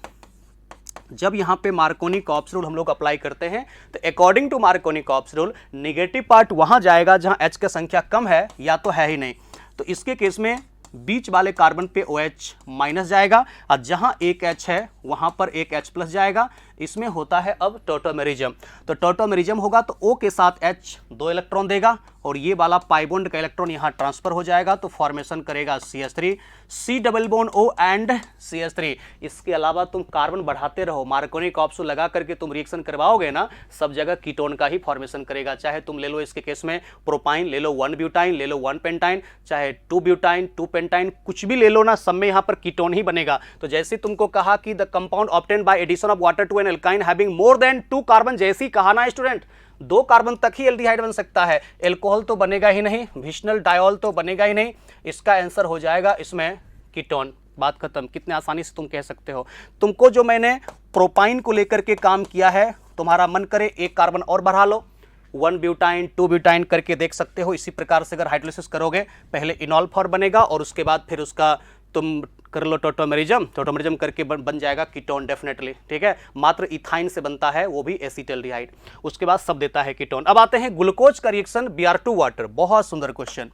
जब यहां पे मार्कोनी-कॉप्स रूल हम लोग अप्लाई करते हैं तो according to Markovnikov's rule negative part वहां जाएगा जहां H की संख्या कम है या तो है ही नहीं। तो इसके केस में बीच वाले कार्बन पे OH- जाएगा और जहां एक H है वहां पर एक H+ जाएगा। इसमें होता है अब टॉटोमेरिज्म। तो टॉटोमेरिज्म होगा तो O के साथ H 2 इलेक्ट्रॉन देगा और ये वाला पाई बॉन्ड का इलेक्ट्रॉन यहां ट्रांसफर हो जाएगा तो फॉर्मेशन करेगा CH3, C double bond O and CH3। इसके अलावा तुम कार्बन बढ़ाते रहो, मार्कोनी-कॉप्स लगा करके तुम रिएक्शन करवाओगे ना, सब जगह कीटोन का ही फॉर्मेशन करेगा। चाहे तुम ले लो इसके केस में प्रोपाइन ले लो, 1 ब्यूटाइन ले लो, 1 पेंटाइन, चाहे 2 ब्यूटाइन 2 पेंटाइन, कुछ भी ले लो ना, सब में यहां पर कीटोन ही बनेगा। तो जैसे तुमको कहा कि the compound obtained by addition of water to an alkyne having more than 2 carbon, जैसे ही कहा ना स्टूडेंट 2 कार्बन तक ही एल्डिहाइड बन सकता है, एल्कोहल तो बनेगा ही नहीं, विशनल डायोल तो बनेगा ही नहीं। इसका आंसर हो जाएगा इसमें कीटोन। बात खत्म। कितने आसानी से तुम कह सकते हो। तुमको जो मैंने प्रोपाइन को लेकर के काम किया है, तुम्हारा मन करे 1 कार्बन और बढ़ा लो, 1 ब्यूटाइन 2 ब्यूटाइन करके देख सकते हो। इसी प्रकार से अगर हाइड्रोलिसिस करोगे पहले इनॉल फॉर बनेगा और उसके बाद फिर उसका तुम कर लो टॉटोमेरिज्म करके बन जाएगा कीटोन डेफिनेटली। ठीक है, मात्र इथाइन से बनता है, वो भी एसिटाल्डिहाइड, उसके बाद सब देता है कीटोन। अब आते हैं ग्लूकोज का रिएक्शन Br2 वाटर। बहुत सुंदर क्वेश्चन,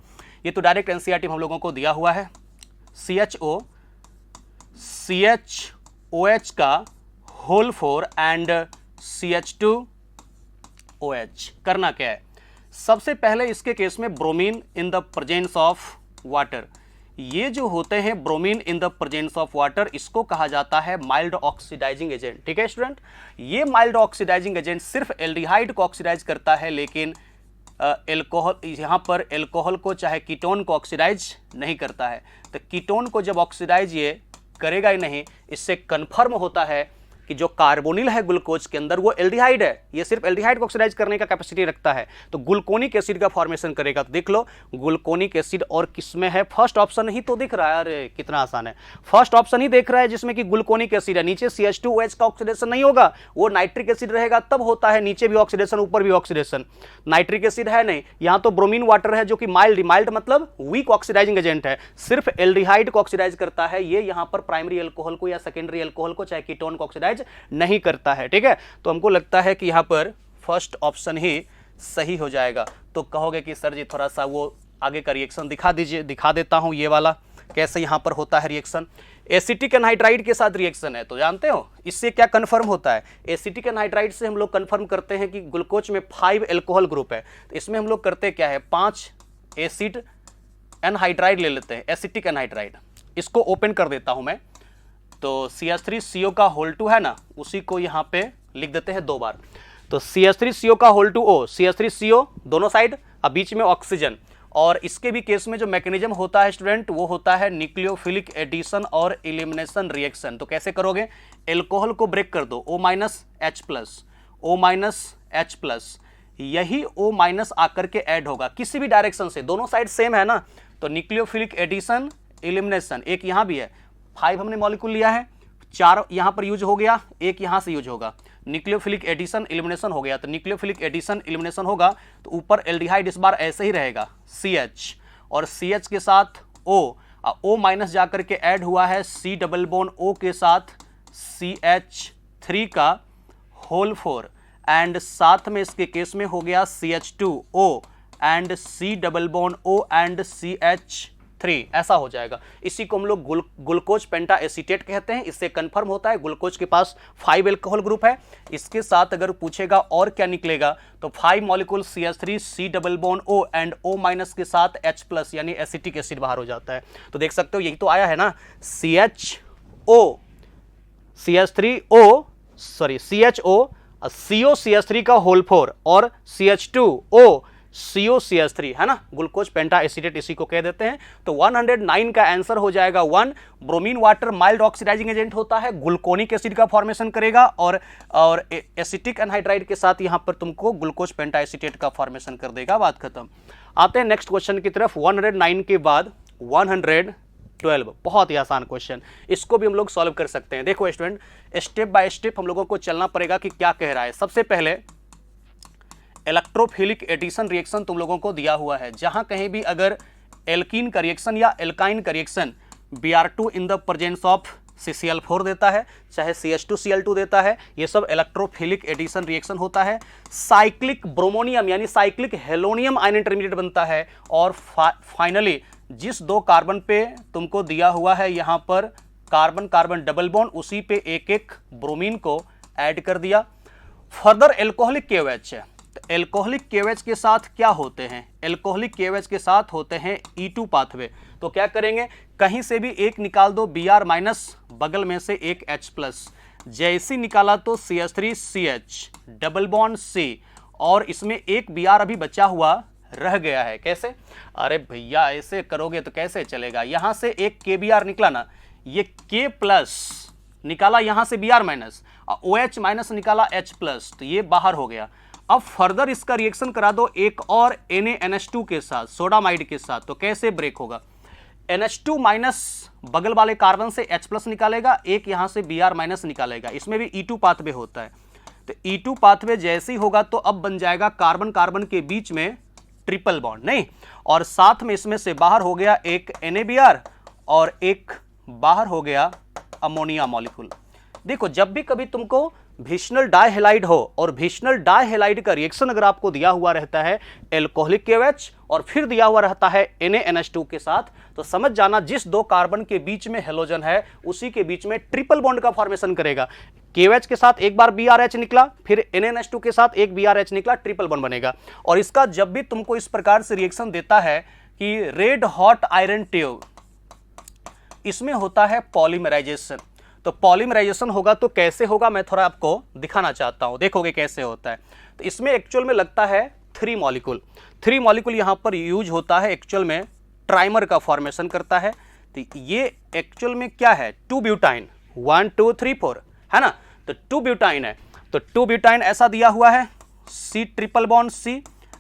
ये तो डायरेक्ट एनसीईआरटी में हम लोगों को दिया हुआ है। CHO CHOH का होल 4 एंड CH2OH। करना क्या है, सबसे पहले इसके केस में bromine in the presence of water, ये जो होते हैं bromine in the presence of water, इसको कहा जाता है माइल्ड ऑक्सीडाइजिंग एजेंट। ठीक है स्टूडेंट, ये माइल्ड ऑक्सीडाइजिंग एजेंट सिर्फ एल्डिहाइड को ऑक्सीडाइज करता है, लेकिन एल्कोहल, यहाँ पर एल्कोहल को चाहे कीटोन को ऑक्सीडाइज नहीं करता है। तो कीटोन को जब ऑक्सीडाइज ये करेगा ही नहीं, इससे कन्फर्म होता है कि जो कार्बोनिल है ग्लूकोज के अंदर वो एल्डिहाइड है, ये सिर्फ एल्डिहाइड को ऑक्सीडाइज करने का कैपेसिटी रखता है। तो ग्लूकोनिक एसिड का फॉर्मेशन करेगा। तो देख लो ग्लूकोनिक एसिड और किसमें है, फर्स्ट ऑप्शन ही तो दिख रहा है। अरे कितना आसान है, फर्स्ट ऑप्शन ही देख रहा है जिसमें कि ग्लूकोनिक एसिड है। नीचे CH2OH का ऑक्सीडेशन नहीं होगा, वो नाइट्रिक एसिड रहेगा तब होता है, नीचे भी ऑक्सीडेशन ऊपर भी ऑक्सीडेशन। नाइट्रिक एसिड है नहीं, यहाँ तो ब्रोमीन वाटर है जो कि माइल्ड मतलब वीक ऑक्सीडाइजिंग एजेंट है, सिर्फ एल्डिहाइड को ऑक्सीडाइज करता है। ये यहाँ पर प्राइमरी एल्कोहल को या सेकेंडरी एल्कोहल को चाहे कीटोन को ऑक्सीडाइज नहीं करता है। ठीक है, तो हमको लगता है कि यहां पर फर्स्ट ऑप्शन ही सही हो जाएगा। तो कहोगे कि सर जी थोड़ा सा वो आगे का रिएक्शन दिखा दीजिए। दिखा देता हूं ये वाला कैसे यहां पर होता है रिएक्शन। एसिटिक एनहाइड्राइड के साथ रिएक्शन है, तो जानते हो इससे क्या कंफर्म होता है। एसिटिक एनहाइड्राइड से हम लोग कंफर्म करते हैं कि ग्लूकोज में 5 एल्कोहल ग्रुप है, तो इसमें हम लोग करते क्या है, 5 एसिड एनहाइड्राइड ले लेते हैं, एसिटिक एनहाइड्राइड। इसको ओपन कर देता हूं मैं, तो CH3CO का होल 2 है ना, उसी को यहां पे लिख देते हैं 2 बार। तो CH3CO का होल 2O, CH3CO दोनों साइड, अब बीच में ऑक्सीजन, और इसके भी केस में जो मैकेनिज्म होता है स्टूडेंट वो होता है न्यूक्लियोफिलिक एडिशन और एलिमिनेशन रिएक्शन। तो कैसे करोगे, एल्कोहल को ब्रेक कर दो, O minus H plus, O minus H plus, यही O माइनस आकर के ऐड होगा किसी भी डायरेक्शन से, दोनों साइड सेम है ना, तो न्यूक्लियोफिलिक एडिशन एलिमिनेशन, एक यहाँ भी है, 5 हमने मॉलिक्यूल लिया है, 4 यहाँ पर यूज हो गया, एक यहाँ से यूज होगा, न्यूक्लियोफिलिक एडिशन एलिमिनेशन हो गया। तो न्यूक्लियोफिलिक एडिशन एलिमिनेशन होगा तो ऊपर एल्डिहाइड इस बार ऐसे ही रहेगा CH, और CH के साथ O माइनस जाकर के ऐड हुआ है C डबल बॉन्ड O के साथ CH3 का होल 4, एंड साथ में इसके केस में हो गया CH2O and C double bond O and CH3, ऐसा हो जाएगा। इसी को हम लोग ग्लूकोज पेंटा एसीटेट कहते हैं। इससे कंफर्म होता है ग्लूकोज के पास 5 एल्कोहल ग्रुप है। इसके साथ अगर पूछेगा और क्या निकलेगा तो 5 molecule CH3 C double bond O and O minus के साथ H प्लस यानी एसिटिक एसिड बाहर हो जाता है। तो देख सकते हो यही तो आया है ना, CHO CHO COCH3 का होल 4 और CH2O COCH3 है ना, ग्लूकोज पेंटा एसिटेट इसी को कह देते हैं। तो 109 का आंसर हो जाएगा 1। Bromine water mild oxidizing agent होता है, ग्लूकोनिक एसिड का फॉर्मेशन करेगा और एसिटिक एनहाइड्राइड के साथ यहां पर तुमको ग्लूकोज पेंटा एसिटेट का फॉर्मेशन कर देगा। बात खत्म। आते हैं नेक्स्ट क्वेश्चन की तरफ। 109 के बाद 112, बहुत ही आसान क्वेश्चन, इसको भी हम लोग सॉल्व कर सकते हैं। देखो स्टूडेंट, स्टेप बाय स्टेप हम लोगों को चलना पड़ेगा कि क्या कह रहा है। सबसे पहले इलेक्ट्रोफिलिक एडिशन रिएक्शन तुम लोगों को दिया हुआ है, जहां कहीं भी अगर एल्कीन का रिएक्शन या एल्काइन का reaction Br2 in the presence of CCl4 देता है, चाहे CH2Cl2 देता है, ये सब इलेक्ट्रोफिलिक एडिशन रिएक्शन होता है। साइक्लिक ब्रोमोनियम यानी साइक्लिक हेलोनियम आयन इंटरमीडिएट बनता है, और फाइनली जिस 2 कार्बन पे तुमको दिया हुआ है यहां पर कार्बन कार्बन डबल बॉन्ड, उसी पे एक एक ब्रोमीन को ऐड कर दिया। फर्दर एल्कोहलिक KOH है, तो एल्कोहलिक KOH के साथ क्या होते हैं, एल्कोहलिक KOH के साथ होते हैं E2 पाथवे। तो क्या करेंगे, कहीं से भी एक निकाल दो Br माइनस, बगल में से एक H प्लस, जैसी निकाला तो CH3CH डबल बॉन्ड C, और इसमें एक Br अभी बचा हुआ रह गया है। कैसे, अरे भैया ऐसे करोगे तो कैसे चलेगा, यहां से एक KBr निकला ना, ये K प्लस निकाला यहां से Br माइनस, OH माइनस निकाला H प्लस, तो ये बाहर हो गया। अब फर्दर इसका रिएक्शन करा दो एक और NaNH2 के साथ, सोडामाइड के साथ, तो कैसे ब्रेक होगा, NH2 माइनस बगल वाले कार्बन से H प्लस निकालेगा, एक यहां से Br माइनस निकालेगा, इसमें भी E2 पाथवे होता है। तो E2 पाथवे जैसे ही होगा तो अब बन जाएगा कार्बन कार्बन के बीच में ट्रिपल बॉन्ड, नहीं, और साथ में इसमें से बाहर हो गया एक NaBr और एक बाहर हो गया अमोनिया मॉलिक्यूल। देखो जब भी कभी तुमको विशनल डाइहैलाइड हो और विशनल डाइहैलाइड का रिएक्शन अगर आपको दिया हुआ रहता है एल्कोहलिक KOH और फिर दिया हुआ रहता है NaNH2 के साथ, तो समझ जाना जिस 2 कार्बन के बीच में हेलोजन है उसी के बीच में ट्रिपल बॉन्ड का फॉर्मेशन करेगा। KOH के साथ एक बार BRH निकला, फिर NaNH2 के साथ एक BRH निकला, ट्रिपल बॉन्ड बनेगा। और इसका जब भी तुमको इस प्रकार से रिएक्शन देता है कि रेड हॉट आयरन ट्यूब, इसमें होता है पॉलीमराइजेशन। तो पॉलीमराइजेशन होगा तो कैसे होगा मैं थोड़ा आपको दिखाना चाहता हूं, देखोगे कैसे होता है। तो इसमें एक्चुअल में लगता है 3 मॉलिक्यूल, 3 मॉलिक्यूल यहां पर यूज होता है, एक्चुअल में ट्राइमर का फॉर्मेशन करता है। तो ये एक्चुअल में क्या है, 2 ब्यूटाइन, 1 2 3 4 है ना, तो 2 ब्यूटाइन है। तो 2 ब्यूटाइन ऐसा दिया हुआ है, C triple bond C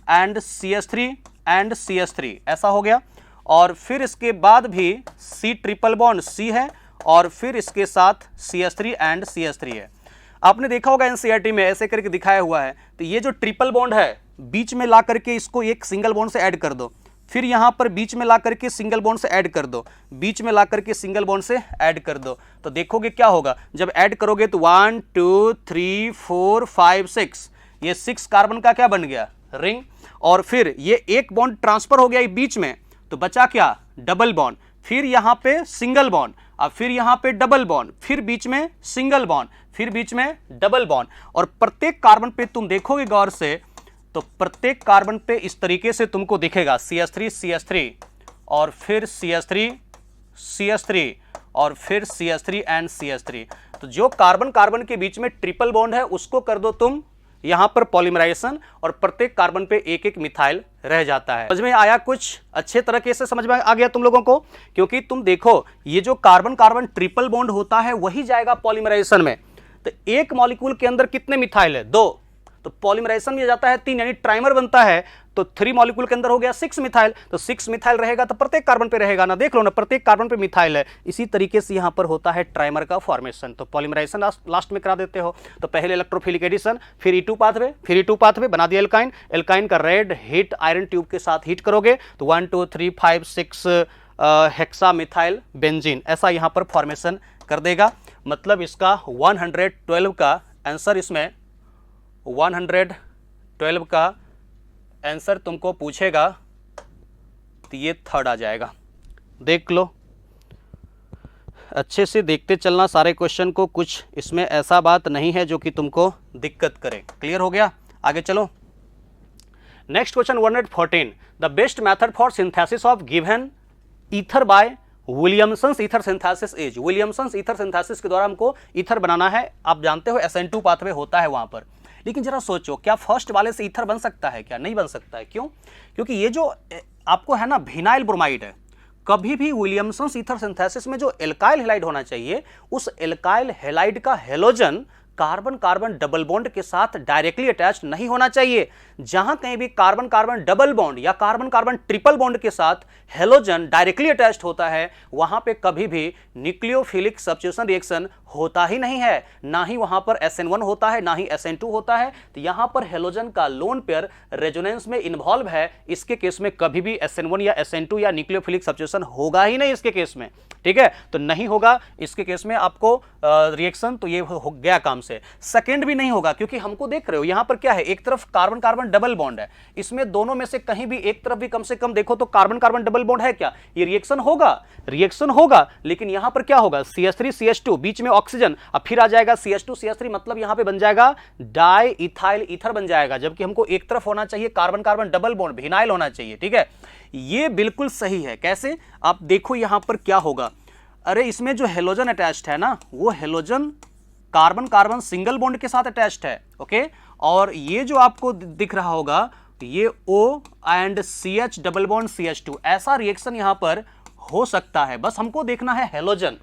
and CH3 and CH3 ऐसा हो गया, और फिर इसके बाद भी C ट्रिपल बॉन्ड C है और फिर इसके साथ CH3 एंड CH3 है। आपने देखा होगा NCERT में ऐसे करके दिखाया हुआ है। तो ये जो ट्रिपल बॉन्ड है बीच में ला करके इसको एक सिंगल बॉन्ड से ऐड कर दो, फिर यहां पर बीच में ला करके सिंगल बॉन्ड से ऐड कर दो, बीच में ला करके सिंगल बॉन्ड से ऐड कर दो, तो देखोगे क्या होगा जब ऐड करोगे तो 1 2 3 4 5 6, ये 6 कार्बन का क्या बन गया, रिंग, और फिर ये एक बॉन्ड ट्रांसफर हो गया बीच में, तो बचा क्या, डबल बॉन्ड, फिर यहां पे सिंगल बॉन्ड, अब फिर यहां पे डबल बॉन्ड, फिर बीच में सिंगल बॉन्ड, फिर बीच में डबल बॉन्ड, और प्रत्येक कार्बन पे तुम देखोगे गौर से तो प्रत्येक कार्बन पे इस तरीके से तुमको दिखेगा CH3 CH3 और फिर CH3 CH3 और फिर CH3 एंड CH3। तो जो कार्बन कार्बन के बीच में ट्रिपल बॉन्ड है उसको कर दो तुम यहां पर पॉलीमराइजेशन और प्रत्येक कार्बन पे एक एक मिथाइल रह जाता है। समझ में आया? कुछ अच्छे तरीके से समझ में आ गया तुम लोगों को? क्योंकि तुम देखो ये जो कार्बन कार्बन ट्रिपल बॉन्ड होता है वही जाएगा पॉलीमराइजेशन में। तो एक मॉलिक्यूल के अंदर कितने मिथाइल है? 2। तो पॉलीमराइजेशन में जाता है 3, यानी ट्राइमर बनता है। तो 3 मॉलिक्यूल के अंदर हो गया 6 मिथाइल। तो 6 मिथाइल रहेगा तो प्रत्येक कार्बन पे रहेगा ना, देख लो ना, प्रत्येक कार्बन पे मिथाइल है। इसी तरीके से यहां पर होता है ट्राइमर का फॉर्मेशन। तो पॉलीमराइजेशन लास्ट में करा देते हो। तो पहले इलेक्ट्रोफिलिक एडिशन, फिर E2 पाथवे, फिर E2 पाथवे बना दिया एल्काइन। एल्काइन का रेड हीट आयरन ट्यूब के साथ हीट करोगे तो 1 2 3 5 6 हेक्सा मिथाइल बेंजीन ऐसा यहां पर फॉर्मेशन कर देगा। मतलब इसका 112 का आंसर, इसमें 112 का आंसर तुमको पूछेगा तो ये 3rd आ जाएगा। देख लो, अच्छे से देखते चलना सारे क्वेश्चन को, कुछ इसमें ऐसा बात नहीं है जो कि तुमको दिक्कत करे। क्लियर हो गया? आगे चलो। Next question 114, the best method for synthesis of given ether by Williamson's ether synthesis is. Williamson's ether synthesis के द्वारा हमको ईथर बनाना है। आप जानते हो SN2 पाथवे होता है वहां पर। लेकिन जरा सोचो, क्या फर्स्ट वाले से ईथर बन सकता है? क्या नहीं बन सकता है? क्यों? क्योंकि ये जो आपको है ना विनाइल ब्रोमाइड है, कभी भी विलियमसन्स ईथर सिंथेसिस में जो एल्काइल हैलाइड होना चाहिए, उस एल्काइल हैलाइड का halogen carbon carbon double bond के साथ डायरेक्टली अटैच नहीं होना चाहिए। जहां कहीं भी कार्बन कार्बन डबल बॉन्ड या कार्बन कार्बन ट्रिपल बॉन्ड के साथ हेलोजन डायरेक्टली अटैच्ड होता है, वहां पे कभी भी न्यूक्लियोफिलिक सब्स्टिट्यूशन रिएक्शन होता ही नहीं है। ना ही वहां पर SN1 होता है, ना ही SN2 होता है। तो यहां पर हेलोजन का लोन पेयर रेजोनेंस में इन्वॉल्व है। इसके केस में कभी भी SN1 या SN2 या न्यूक्लियोफिलिक सब्स्टिट्यूशन होगा ही नहीं इसके केस में। ठीक है, तो नहीं होगा इसके केस में आपको रिएक्शन। तो ये हो गया काम से। सेकंड भी नहीं होगा, क्योंकि हमको देख रहे हो यहां पर क्या है, एक तरफ कार्बन कार्बन डबल बॉन्ड है, इसमें दोनों में से कहीं भी एक तरफ भी कम से कम देखो तो कार्बन कार्बन डबल बॉन्ड है क्या? ये रिएक्शन होगा, रिएक्शन होगा। लेकिन यहां पर क्या होगा? CH3 CH2, बीच में ऑक्सीजन, अब फिर आ जाएगा CH2 CH3, मतलब यहां पे बन जाएगा डाई इथाइल ईथर बन जाएगा। जबकि हमको एक तरफ होना चाहिए carbon carbon double bond, vinyl होना चाहिए। ठीक है, ये बिल्कुल सही है। कैसे? आप देखो यहां पर क्या होगा। अरे इसमें जो हेलोजन अटैच्ड है ना, वो halogen carbon carbon single bond के साथ अटैच्ड है। ओके, और ये जो आपको दिख रहा होगा ये O and CH double bond CH2, ऐसा रिएक्शन यहां पर हो सकता है। बस हमको देखना है हेलोजन,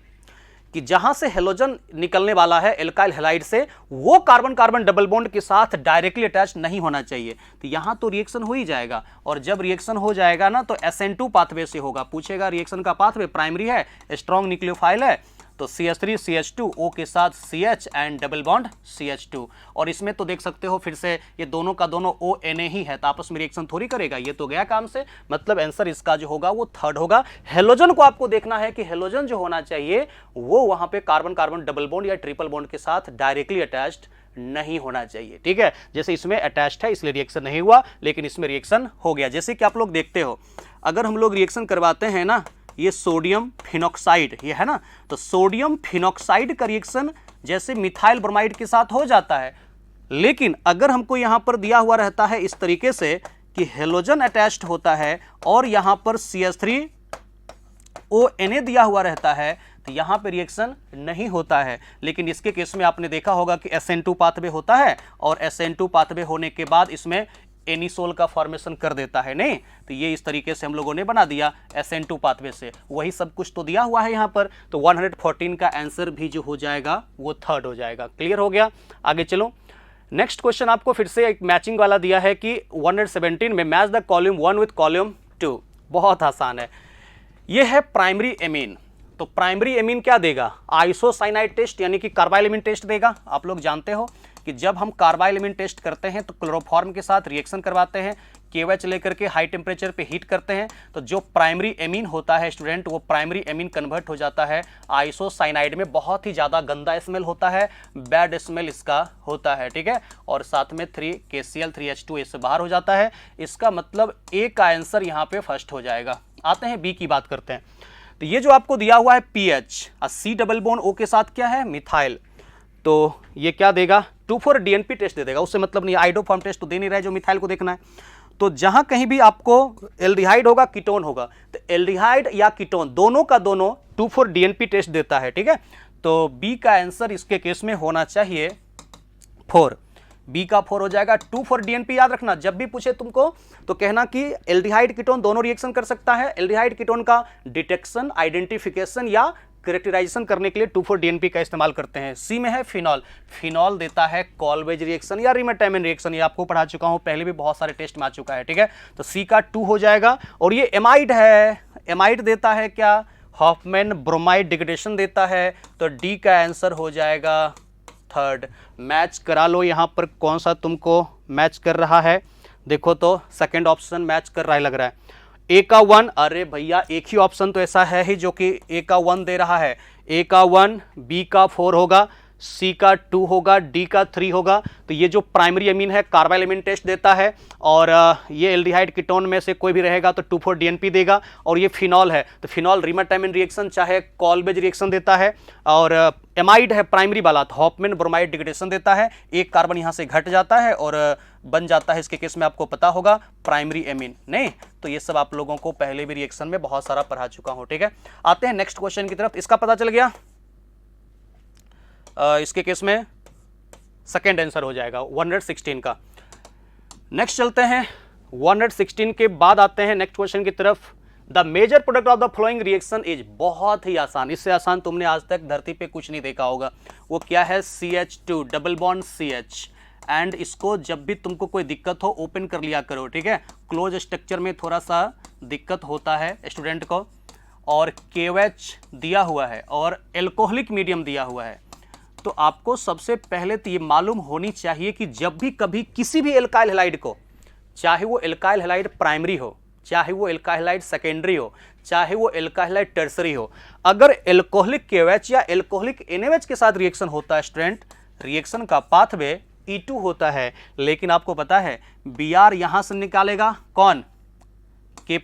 कि जहां से हेलोजन निकलने वाला है एल्काइल हैलाइड से, वो कार्बन कार्बन डबल बॉन्ड के साथ डायरेक्टली अटैच नहीं होना चाहिए। तो यहां तो रिएक्शन हो ही जाएगा। और जब रिएक्शन हो जाएगा ना तो SN2 पाथवे से होगा। पूछेगा रिएक्शन का पाथवे, प्राइमरी है, स्ट्रॉन्ग न्यूक्लियोफाइल है, तो CH3 CH2 O के साथ CH and double bond CH2। और इसमें तो देख सकते हो फिर से ये दोनों का दोनों ONA ही है, तो आपस में रिएक्शन थोड़ी करेगा। ये तो गया काम से। मतलब आंसर इसका जो होगा वो 3rd होगा। हेलोजन को आपको देखना है कि हेलोजन जो होना चाहिए वो वहां पे कार्बन कार्बन डबल बॉन्ड या ट्रिपल बॉन्ड के साथ डायरेक्टली अटैच्ड नहीं होना चाहिए। ठीक है, जैसे इसमें अटैच्ड है इसलिए रिएक्शन नहीं हुआ, लेकिन इसमें रिएक्शन हो गया। जैसे कि आप लोग देखते हो, अगर हम लोग रिएक्शन करवाते हैं ना, ये सोडियम फिनॉक्साइड ये है ना, तो सोडियम फिनॉक्साइड का रिएक्शन जैसे मिथाइल ब्रोमाइड के साथ हो जाता है। लेकिन अगर हमको यहां पर दिया हुआ रहता है इस तरीके से कि हेलोजन अटैच्ड होता है और यहां पर CH3ONA दिया हुआ रहता है, तो यहां पे रिएक्शन नहीं होता है। लेकिन इसके केस में आपने देखा होगा कि SN2 पाथवे होता है, और SN2 पाथवे होने के बाद इसमें एनिसोल का फॉर्मेशन कर देता है। नहीं, तो ये इस तरीके से हम लोगों ने बना दिया SN2 पाथवे से। वही सब कुछ तो दिया हुआ है यहाँ पर। तो 114 का आंसर भी जो हो जाएगा वो 3rd हो जाएगा। क्लियर हो गया? आगे चलो। नेक्स्ट क्वेश्चन आपको फिर से एक मैचिंग वाला दिया है कि 117 में match the column 1 with column 2। बहुत आसान है। ये है प्राइमरी एमीन। तो प्राइमरी एमीन क्या देगा? आइसोसाइनाइड टेस्ट, यानी कि कार्बाइल एमीन टेस्ट देगा। आप लोग जानते हो कि जब हम कार्बाइल एमीन टेस्ट करते हैं तो क्लोरोफॉर्म के साथ रिएक्शन करवाते हैं, KOH लेकर के हाई टेम्परेचर पे हीट करते हैं, तो जो प्राइमरी एमीन होता है स्टूडेंट, वो प्राइमरी एमीन कन्वर्ट हो जाता है आइसोसाइनाइड में। बहुत ही ज़्यादा गंदा स्मेल होता है, बैड स्मेल इसका होता है। ठीक है, और साथ में 3KCl 3H2 से बाहर हो जाता है। इसका मतलब A का आंसर यहाँ पे फर्स्ट हो जाएगा। आते हैं B की बात करते हैं। तो ये जो आपको दिया हुआ है PH, C double bond O के साथ क्या है? मिथाइल। तो ये क्या देगा? 2,4 DNP टेस्ट दे देगा। उससे मतलब नहीं, आइडोफॉर्म टेस्ट तो दे नहीं रहा है जो मिथाइल को देखना है। तो जहां कहीं भी आपको एल्डिहाइड होगा, कीटोन होगा, तो एल्डिहाइड या कीटोन दोनों का दोनों 2,4 DNP टेस्ट देता है। ठीक है, तो बी का आंसर इसके केस में होना चाहिए 4। बी का 4 हो जाएगा 2,4 DNP। याद रखना जब भी पूछे तुमको तो कहना कि एल्डिहाइड कीटोन दोनों रिएक्शन कर सकता है। एल्डिहाइड कीटोन का डिटेक्शन, आइडेंटिफिकेशन या कैरेक्टराइजेशन करने के लिए 2,4 DNP का इस्तेमाल करते हैं। सी में है फिनॉल। फिनॉल देता है कॉलवेज रिएक्शन या रिमेटामिन रिएक्शन, ये आपको पढ़ा चुका हूं, पहले भी बहुत सारे टेस्ट में आ चुका है, ठीक है। तो सी का 2 हो जाएगा। और ये एमाइड है, एमाइड देता है क्या, हॉफमैन ब्रोमाइड डिग्रेडेशन देता है, तो डी का आंसर हो जाएगा 3rd। मैच करा लो यहां पर कौन सा तुमको मैच कर रहा है, देखो तो सेकंड ऑप्शन मैच कर रहा है लग रहा है। ए का 1, अरे भैया एक ही ऑप्शन तो ऐसा है ही जो कि ए का 1 दे रहा है। ए का 1, बी का 4 होगा, सी का 2 होगा, डी का 3 होगा। तो ये जो प्राइमरी अमीन है कार्बाइल अमीन टेस्ट देता है, और ये एल्डिहाइड कीटोन में से कोई भी रहेगा तो 2,4 DNP देगा। और ये फिनॉल है तो फिनॉल रिमेटामिन रिएक्शन चाहे कॉलवेज रिएक्शन देता है। और एमाइड है प्राइमरी वाला तो हॉफमैन ब्रोमाइड डिग्रेडेशन देता है, एक कार्बन यहां से घट जाता है और बन जाता है, इसके केस में आपको पता होगा प्राइमरी एमीन। नहीं तो ये सब आप लोगों को पहले भी रिएक्शन में बहुत सारा पढ़ा चुका हूं, ठीक है। आते हैं नेक्स्ट क्वेश्चन की तरफ। इसका पता चल गया, इसके केस में सेकेंड आंसर हो जाएगा 116 का। नेक्स्ट चलते हैं 116 के बाद आते हैं नेक्स्ट क्वेश्चन की तरफ। The major product of the following reaction is, बहुत ही आसान, इससे आसान तुमने आज तक धरती पे कुछ नहीं देखा होगा। वो क्या है, CH2 double bond CH। And इसको जब भी तुमको कोई दिक्कत हो ओपन कर लिया करो, ठीक है। क्लोज स्ट्रक्चर में थोड़ा सा दिक्कत होता है स्टूडेंट को। और KOH दिया हुआ है और एल्कोहलिक मीडियम दिया हुआ है, तो आपको सबसे पहले तो ये मालूम होनी चाहिए कि जब भी कभी किसी भी एल्काइल हैलाइड को, चाहे वो एल्काइल हैलाइड प्राइमरी हो, चाहे वो एल्काइल हैलाइड सेकेंडरी हो, चाहे वो एल्काइल हैलाइड टर्सरी हो, अगर एल्कोहलिक KOH या एल्कोहलिक NaOH के साथ रिएक्शन होता है स्टूडेंट, रिएक्शन का पाथवे E2 होता है। लेकिन आपको पता है Br यहां से निकालेगा कौन, K+,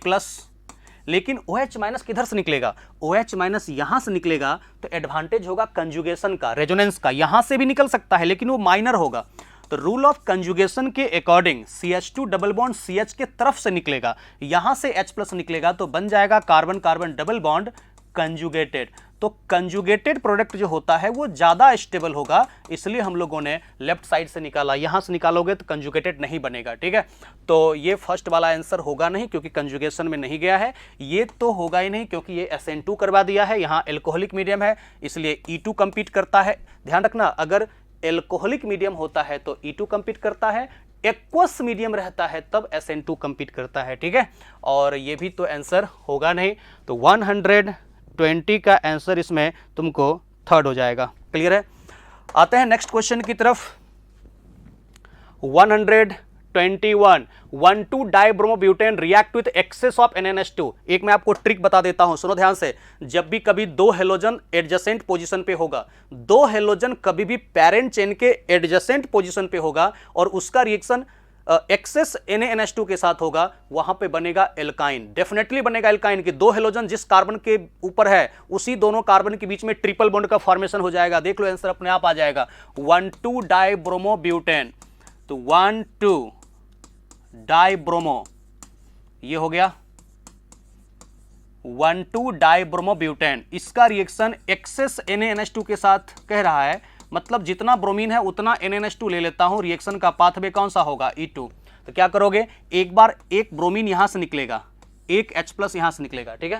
लेकिन OH माइनस किधर से निकलेगा, OH माइनस यहां से निकलेगा। तो एडवांटेज होगा कंजुगेशन का, रेजोनेंस का, यहां से भी निकल सकता है लेकिन वो माइनर होगा। तो रूल ऑफ कंजुगेशन के according CH2 double bond CH के तरफ से निकलेगा, यहां से H+ निकलेगा, तो बन जाएगा carbon carbon double bond conjugated. तो कंजुगेटेड प्रोडक्ट जो होता है वो ज्यादा स्टेबल होगा, इसलिए हम लोगों ने लेफ्ट साइड से निकाला। यहां से निकालोगे तो कंजुगेटेड नहीं बनेगा, ठीक है। तो ये फर्स्ट वाला आंसर होगा नहीं क्योंकि कंजुगेशन में नहीं गया है। ये तो होगा ही नहीं क्योंकि ये SN2 करवा दिया है, यहां एल्कोहलिक मीडियम है इसलिए E2 कंपीट करता है। ध्यान रखना अगर एल्कोहलिक मीडियम होता है तो E2 कंपीट करता है, एक्वस मीडियम रहता है तब SN2 कंपीट करता है, ठीक है। और ये भी तो आंसर होगा नहीं, तो 120 का आंसर इसमें तुमको 3rd हो जाएगा। क्लियर है। आते हैं नेक्स्ट क्वेश्चन की तरफ। 121 one two dibromobutane react with excess of NaNH2। एक मैं आपको ट्रिक बता देता हूं, सुनो ध्यान से। जब भी कभी दो हेलोजन एडजेसेंट पोजीशन पे होगा, दो हेलोजन कभी भी पेरेंट चेन के एडजेसेंट पोजीशन पे होगा और उसका रिएक्शन एक्सेस NaNH2 के साथ होगा, वहां पे बनेगा एल्काइन, डेफिनेटली बनेगा एल्काइन। कि दो हेलोजन जिस कार्बन के ऊपर है उसी दोनों कार्बन के बीच में ट्रिपल बॉन्ड का फॉर्मेशन हो जाएगा। देख लो आंसर अपने आप आ जाएगा 1,2-डाइब्रोमोब्यूटेन। तो 1,2-डाइब्रोमो, ये हो गया 1,2-डाइब्रोमोब्यूटेन। इसका रिएक्शन एक्सेस NaNH2 के साथ कह रहा है, मतलब जितना ब्रोमीन है उतना NaNH2 ले लेता हूं। रिएक्शन का पाथवे कौन सा होगा, E2। तो क्या करोगे, एक बार एक ब्रोमीन यहां से निकलेगा, एक H+ यहां से निकलेगा, ठीक है।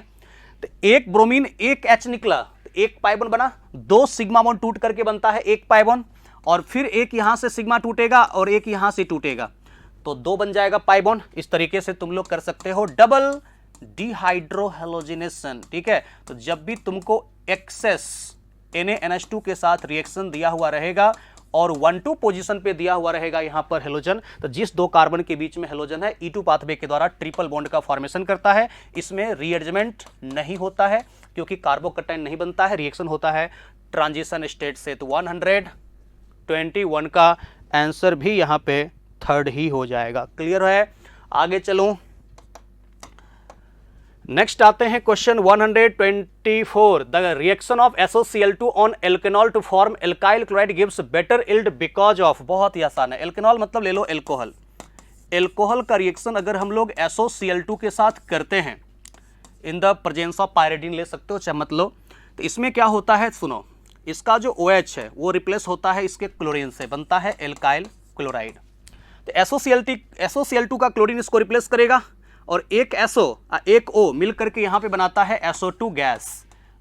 तो एक ब्रोमीन एक H निकला तो एक पाई बॉन्ड बना, दो सिग्मा बॉन्ड टूट करके बनता है एक पाई बॉन्ड, और फिर एक यहां से सिग्मा टूटेगा और एक यहां से टूटेगा तो दो बन जाएगा पाई बॉन्ड। इस तरीके से तुम लोग कर सकते हो डबल डिहाइड्रोहेलोजिनेशन, ठीक है। तो जब भी तुमको एक्सेस NaNH2 के साथ रिएक्शन दिया हुआ रहेगा और 1,2 पोजीशन पे दिया हुआ रहेगा यहां पर हेलोजन, तो जिस दो कार्बन के बीच में हेलोजन है E2 पाथवे के द्वारा ट्रिपल बॉन्ड का फॉर्मेशन करता है। इसमें रीअरेंजमेंट नहीं होता है क्योंकि कार्बोकैटायन नहीं बनता है, रिएक्शन होता है ट्रांजिशन स्टेट से। तो 121 का आंसर भी यहां पे 3rd ही हो जाएगा। क्लियर है। आगे चलूं, नेक्स्ट आते हैं question 124। The reaction of SOCl2 on alkanol to form alkyl chloride gives better yield because of. बहुत ही आसान है। एल्केनॉल मतलब ले लो एल्कोहल। एल्कोहल का रिएक्शन अगर हम लोग SOCl2 के साथ करते हैं in the presence of pyridine ले सकते हो चाहे मत लो, तो इसमें क्या होता है सुनो, इसका जो OH है वो रिप्लेस होता है इसके क्लोरीन से, बनता है एल्काइल क्लोराइड। तो SOCl2 का क्लोरीन इसको रिप्लेस करेगा और एक SO एक O मिल करके यहाँ पे बनाता है SO2 गैस,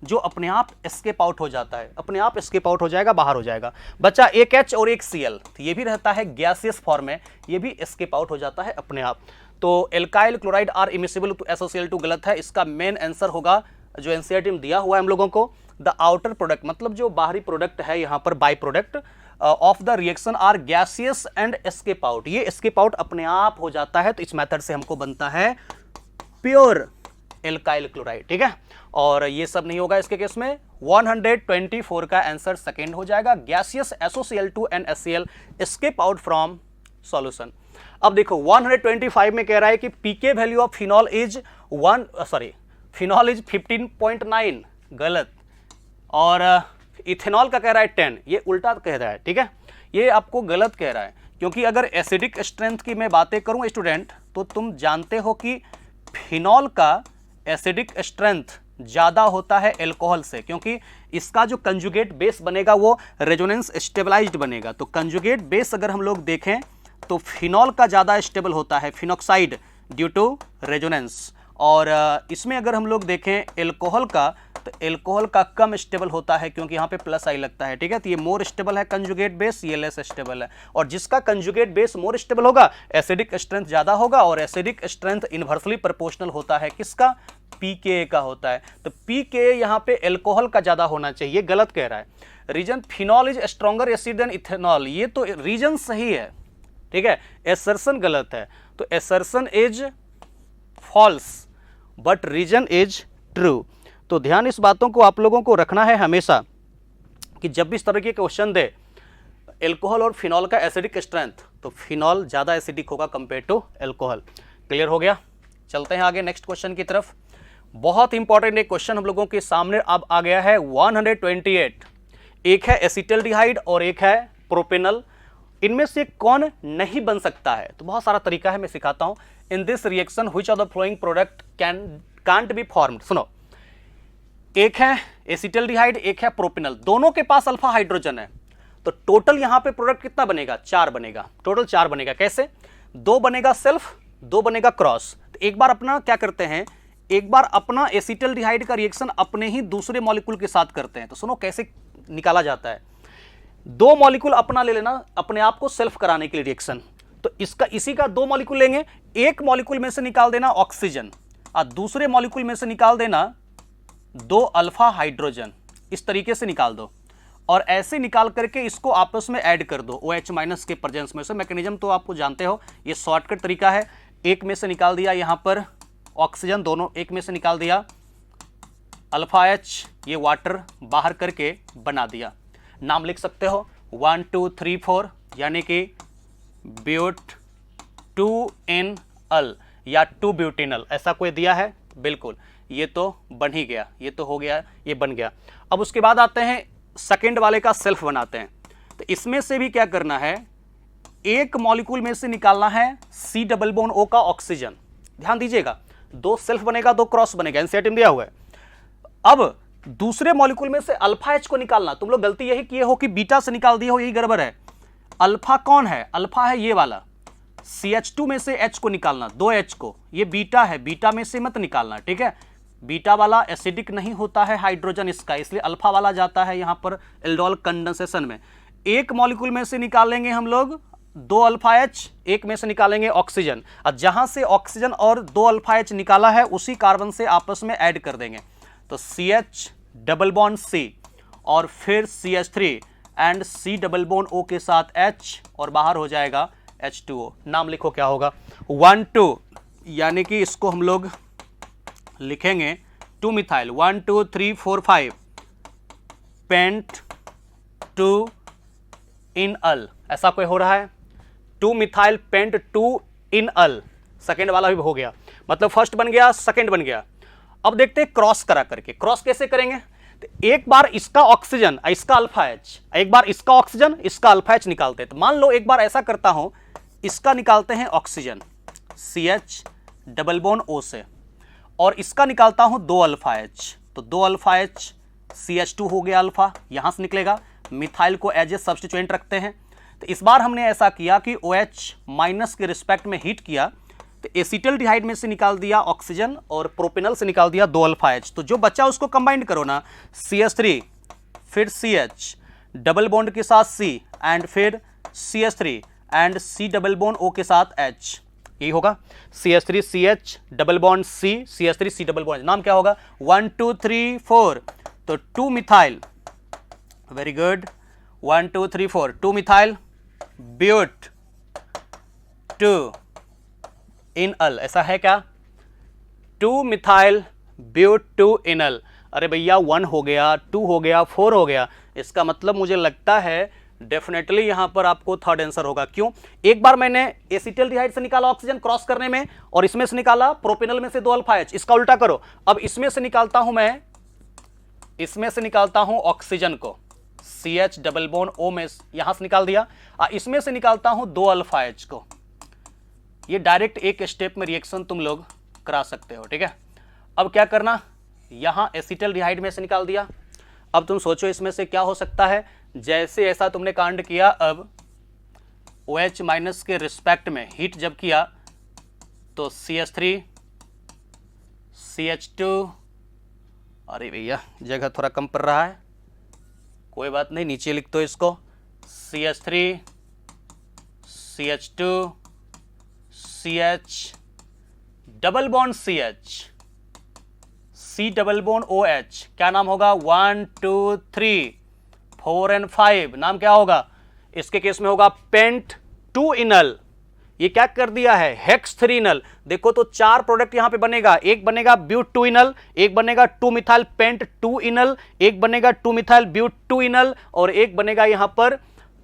जो अपने आप एस्केप आउट हो जाता है, अपने आप एस्केप आउट हो जाएगा, बाहर हो जाएगा। बचा एक H और एक Cl, तो ये भी रहता है गैसियस फॉर्म में, ये भी एस्केप आउट हो जाता है अपने आप। तो alkyl chloride are immiscible to SOCl2 गलत है। इसका मेन आंसर होगा जो एनसीईआरटी में दिया हुआ है हम लोगों को, द आउटर प्रोडक्ट, मतलब जो बाहरी प्रोडक्ट है यहाँ पर, by product of the reaction are gaseous and escape out, ये एस्केप आउट अपने आप हो जाता है। तो इस मेथड से हमको बनता है प्योर एल्काइल क्लोराइड, ठीक है। और ये सब नहीं होगा इसके केस में। 124 का आंसर सेकेंड हो जाएगा, gaseous SOCl2 and HCl escape out from solution. अब देखो 125 में कह रहा है कि pK value of phenol is phenol is 15.9, गलत। और इथेनॉल का कह रहा है 10, ये उल्टा कह रहा है, ठीक है, ये आपको गलत कह रहा है। क्योंकि अगर एसिडिक स्ट्रेंथ की मैं बातें करूं स्टूडेंट, तो तुम जानते हो कि फिनॉल का एसिडिक स्ट्रेंथ ज़्यादा होता है एल्कोहल से, क्योंकि इसका जो कंजुगेट बेस बनेगा वो रेजोनेंस स्टेबलाइज्ड बनेगा। तो कंजुगेट बेस अगर हम लोग देखें तो फिनॉल का ज़्यादा स्टेबल होता है, फिनॉक्साइड, ड्यू टू रेजोनेंस। और इसमें अगर हम लोग देखें एल्कोहल का, तो एल्कोहल का कम स्टेबल होता है, क्योंकि यहाँ पे प्लस आई लगता है, ठीक है। तो ये मोर स्टेबल है कंजुगेट बेस, ये लेस स्टेबल है। और जिसका कंजुगेट बेस मोर स्टेबल होगा, एसिडिक स्ट्रेंथ ज़्यादा होगा, और एसिडिक स्ट्रेंथ इन्वर्सली प्रोपोर्शनल होता है किसका, पीके का होता है। तो पीके यहाँ पे एल्कोहल का ज़्यादा होना चाहिए, गलत कह रहा है। Reason phenol is stronger acid than ethanol, ये तो रीजन सही है, ठीक है, एसर्शन गलत है। तो assertion is false but reason is true. तो ध्यान इस बातों को आप लोगों को रखना है हमेशा कि जब भी इस तरह के क्वेश्चन दे एल्कोहल और फिनॉल का एसिडिक स्ट्रेंथ, तो फिनॉल ज़्यादा एसिडिक होगा कंपेयर टू एल्कोहल। क्लियर हो गया? चलते हैं आगे नेक्स्ट क्वेश्चन की तरफ। बहुत इंपॉर्टेंट एक क्वेश्चन हम लोगों के सामने अब आ गया है 128। एक है एसिटल्डिहाइड और एक है प्रोपेनल, इनमें से कौन नहीं बन सकता है? तो बहुत सारा तरीका है, मैं सिखाता हूं। In this reaction which of the flowing product can't be formed. सुनो, एक है एसिटल्डिहाइड, एक है प्रोपेनल, दोनों के पास अल्फा हाइड्रोजन है। तो टोटल यहां पे प्रोडक्ट कितना बनेगा? 4 बनेगा, टोटल 4 बनेगा। कैसे? 2 बनेगा सेल्फ, 2 बनेगा क्रॉस। तो एक बार अपना क्या करते हैं, एक बार अपना एसिटल्डिहाइड का रिएक्शन अपने ही दूसरे मॉलिक्यूल के साथ करते हैं। तो सुनो कैसे निकाला जाता है। 2 मॉलिक्यूल अपना ले लेना, अपने आप को सेल्फ कराने के लिए रिएक्शन। तो इसका इसी का 2 मॉलिक्यूल लेंगे, एक मॉलिक्यूल में से निकाल देना ऑक्सीजन और दूसरे मॉलिक्यूल में से निकाल देना 2 अल्फा हाइड्रोजन। इस तरीके से निकाल दो और ऐसे निकाल करके इसको आपस में ऐड कर दो OH- के प्रेजेंस में। से मैकेनिज्म तो आपको जानते हो, ये शॉर्टकट तरीका है। एक में से निकाल दिया यहां पर ऑक्सीजन, दोनों एक में से निकाल दिया अल्फा H, ये वाटर बाहर करके बना दिया। नाम लिख सकते हो 1 2 3 4, यानी कि ब्यूट 2-N-L या 2-ब्यूटेनल, ऐसा कोई दिया है? बिल्कुल, ये तो बन ही गया, ये तो हो गया, ये बन गया। अब उसके बाद आते हैं सेकंड वाले का सेल्फ बनाते हैं। तो इसमें से भी क्या करना है, एक मॉलिक्यूल में से निकालना है C+O का ऑक्सीजन। ध्यान दीजिएगा, 2 सेल्फ बनेगा, 2 क्रॉस बनेगा, एनसीईआरटी में दिया हुआ है। अब दूसरे मॉलिक्यूल में से अल्फा H को निकालना। तुम लोग गलती यही किए हो कि बीटा से निकाल दिए हो, यही गड़बड़ है। अल्फा कौन है? अल्फा है ये वाला। CH2 में से H को निकालना, 2 H को, ये बीटा है, बीटा में से मत निकालना, ठीक है। बीटा वाला एसिडिक नहीं होता है हाइड्रोजन इसका, इसलिए अल्फा वाला जाता है यहां पर एल्डोल कंडेंसेशन में। एक मॉलिक्यूल में से निकालेंगे हम लोग 2 अल्फा H, एक में से निकालेंगे ऑक्सीजन, और जहां से ऑक्सीजन और 2 अल्फा H निकाला है उसी कार्बन से आपस में ऐड कर देंगे। तो CH+C और फिर CH3 एंड C+O के साथ H और बाहर हो जाएगा H2O। नाम लिखो क्या होगा, 1 2, यानी कि इसको हम लोग लिखेंगे 2 मिथाइल 1 2 3 4 5 पेंट 2 इनअल, ऐसा कोई हो रहा है? 2 मिथाइल पेंट 2 इनअल, सेकेंड वाला भी हो गया, मतलब फर्स्ट बन गया, सेकेंड बन गया। अब देखते हैं क्रॉस करा करके। क्रॉस कैसे करेंगे? तो एक बार इसका ऑक्सीजन, इसका अल्फा H, एक बार इसका ऑक्सीजन, इसका अल्फा H निकालते हैं। तो मान लो एक बार ऐसा करता हूं, इसका निकालते हैं ऑक्सीजन CH+O से, और इसका निकालता हूं 2 अल्फा H। तो 2 अल्फा H CH2 हो गया अल्फा, यहां से निकलेगा। मिथाइल को एज ए सब्स्टिट्यूएंट रखते हैं। तो इस बार हमने ऐसा किया कि OH माइनस के रिस्पेक्ट में हीट किया, तो एसिटल्डिहाइड में से निकाल दिया ऑक्सीजन और प्रोपेनॉल से निकाल दिया 2 अल्फा H। तो जो बचा उसको कंबाइन करो ना, CH3 फिर CH डबल बॉन्ड के साथ C एंड फिर CH3 and C double bond O के साथ H, यही होगा CH3 CH double bond C, CH3 C double bond, नाम क्या होगा 1 2 3 4, तो 2 methyl, very good, 1 2 3 4, 2 methyl but 2 enal, ऐसा है क्या, 2 मिथाइल ब्यूट 2 इनअल। अरे भैया 1 हो गया, 2 हो गया, 4 हो गया, इसका मतलब मुझे लगता है डेफिनेटली यहां पर आपको थर्ड आंसर होगा। क्यों, एक बार मैंने एसिटल्डिहाइड से निकाला ऑक्सीजन क्रॉस करने में और इसमें से निकाला प्रोपेनॉल में से 2 अल्फा H, इसका उल्टा करो, अब इसमें से निकालता हूं मैं, इसमें से निकालता हूं ऑक्सीजन को, CH डबल बॉन्ड O में यहां से निकाल दिया, इसमें से निकालता हूं 2 अल्फा H को। ये डायरेक्ट एक स्टेप में रिएक्शन तुम लोग करा सकते हो, ठीक है। अब क्या करना, यहां एसिटल्डिहाइड में से निकाल दिया, अब तुम सोचो इसमें से क्या हो सकता है, जैसे ऐसा तुमने कांड किया, अब OH माइनस के रिस्पेक्ट में हीट जब किया तो CH3 CH2, अरे भैया जगह थोड़ा कम पड़ रहा है, कोई बात नहीं, नीचे लिख दो इसको, CH3 CH2 CH double bond CH C double bond OH, क्या नाम होगा 1 2 3 4 एंड 5, नाम क्या होगा, इसके केस में होगा पेंट 2 इनल, ये क्या कर दिया है हेक्स 3 इनल। देखो तो 4 प्रोडक्ट यहां पे बनेगा, एक बनेगा ब्यूट 2 इनल, एक बनेगा 2 मिथाइल पेंट 2 इनल, एक बनेगा 2 मिथाइल ब्यूट 2 इनल और एक बनेगा यहां पर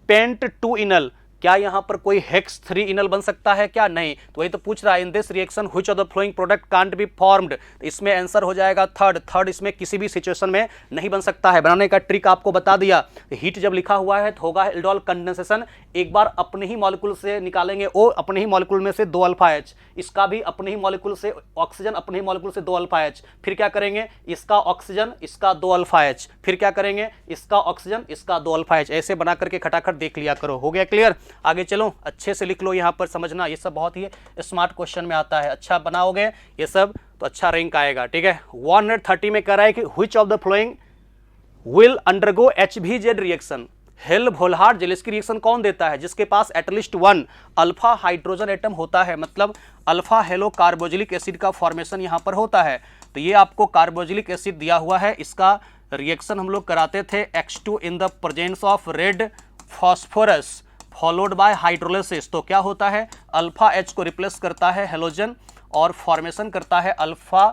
पेंट 2 इनल। क्या यहां पर कोई हेक्स 3 इनल बन सकता है क्या, नहीं, तो वही तो पूछ रहा है, in this reaction which of the flowing product can't be formed, इसमें आंसर हो जाएगा थर्ड, इसमें किसी भी सिचुएशन में नहीं बन सकता है। बनाने का ट्रिक आपको बता दिया, हीट जब लिखा हुआ है तो होगा एल्डोल कंडेंसेशन, एक बार अपने ही मॉलिक्यूल से निकालेंगे O, अपने ही मॉलिक्यूल में से 2 अल्फा H, इसका भी अपने ही मॉलिक्यूल से ऑक्सीजन, अपने ही मॉलिक्यूल से 2 अल्फा H, फिर क्या करेंगे, इसका ऑक्सीजन, इसका 2 अल्फा H, फिर क्या करेंगे, इसका ऑक्सीजन, इसका 2 अल्फा H, ऐसे बना करके खटाखट देख लिया करो। हो गया क्लियर, आगे चलो, अच्छे से लिख लो, यहां पर समझना, ये सब बहुत ही स्मार्ट क्वेश्चन में आता है, अच्छा बनाओगे ये सब तो अच्छा रैंक आएगा, ठीक है। 130 में कह रहा है कि which of the following will undergo HBZ reaction, Hell Volhard Zelinsky reaction कौन देता है, जिसके पास एटलीस्ट 1 अल्फा हाइड्रोजन एटम होता है, मतलब अल्फा हेलो कार्बोजिलिक एसिड का फॉर्मेशन यहां पर होता है। तो ये आपको कार्बोजिलिक एसिड दिया हुआ है, इसका रिएक्शन हम लोग कराते थे X2 in the presence of red phosphorus followed by hydrolysis, तो क्या होता है, अल्फा H को रिप्लेस करता है हेलोजन और फॉर्मेशन करता है अल्फा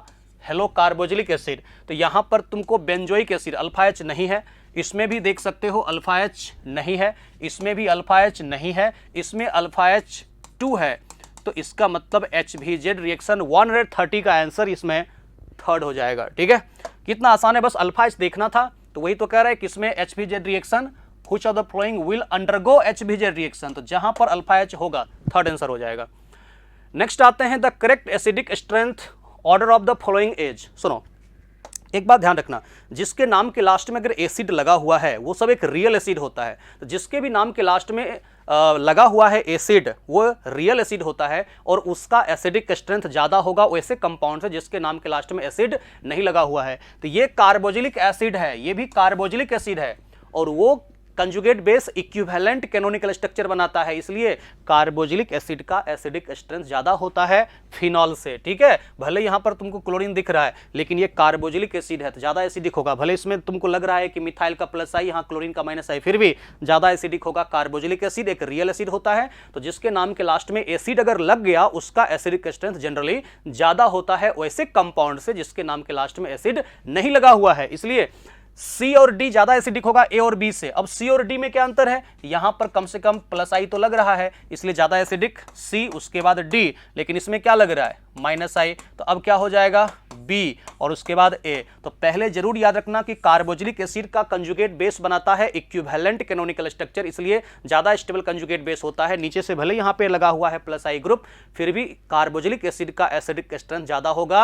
हेलो कार्बोजिलिक एसिड। तो यहां पर तुमको बेंजोइक एसिड, अल्फा H नहीं है, इसमें भी देख सकते हो अल्फा H नहीं है, इसमें भी अल्फा H नहीं है, इसमें अल्फा H2 है, तो इसका मतलब HBZ रिएक्शन 130 का आंसर इसमें थर्ड हो जाएगा, ठीक है। कितना आसान है, बस अल्फा H देखना था, तो वही तो कह रहा है किसमें HBZ reaction which of the following will undergo HBZ reaction, तो जहां पर अल्फा H होगा थर्ड आंसर हो जाएगा। नेक्स्ट आते हैं the correct acidic strength order of the following is. सुनो एक बात ध्यान रखना, जिसके नाम के लास्ट में अगर एसिड लगा हुआ है वो सब एक रियल एसिड होता है, तो जिसके भी नाम के लास्ट में लगा हुआ है एसिड वो रियल एसिड होता है और उसका एसिडिक स्ट्रेंथ ज़्यादा होगा वैसे कंपाउंड से जिसके नाम के लास्ट में एसिड नहीं लगा हुआ है। तो ये कार्बोजिलिक एसिड है, ये भी कार्बोजिलिक एसिड है और वो conjugate base equivalent canonical structure बनाता है, इसलिए कार्बोजिलिक एसिड का एसिडिक स्ट्रेंथ ज्यादा होता है फिनॉल से, ठीक है। भले यहां पर तुमको क्लोरीन दिख रहा है लेकिन ये कार्बोजिलिक एसिड है तो ज्यादा एसिडिक होगा, भले इसमें तुमको लग रहा है कि मिथाइल का प्लस आई, यहाँ क्लोरीन का माइनस आई, फिर भी ज्यादा एसिडिक होगा। कार्बोजिलिक एसिड एक रियल एसिड होता है, तो जिसके नाम के लास्ट में एसिड अगर लग गया उसका एसिडिक स्ट्रेंथ जनरली ज्यादा होता है वैसे कंपाउंड से जिसके नाम के लास्ट में एसिड नहीं लगा हुआ है, इसलिए सी और डी ज्यादा एसिडिक होगा ए और बी से। अब सी और डी में क्या अंतर है, यहां पर कम से कम प्लस आई तो लग रहा है इसलिए ज्यादा एसिडिक सी, उसके बाद डी, लेकिन इसमें क्या लग रहा है माइनस आई, तो अब क्या हो जाएगा बी और उसके बाद ए। तो पहले जरूर याद रखना कि कार्बोजिलिक एसिड का कंजुगेट बेस बनाता है इक्विवेलेंट कैनोनिकल स्ट्रक्चर, इसलिए ज्यादा स्टेबल कंजुगेट बेस होता है। नीचे से भले यहां पे लगा हुआ है प्लस आई ग्रुप, फिर भी कार्बोजिलिक एसिड का एसिडिक स्ट्रेंथ ज्यादा होगा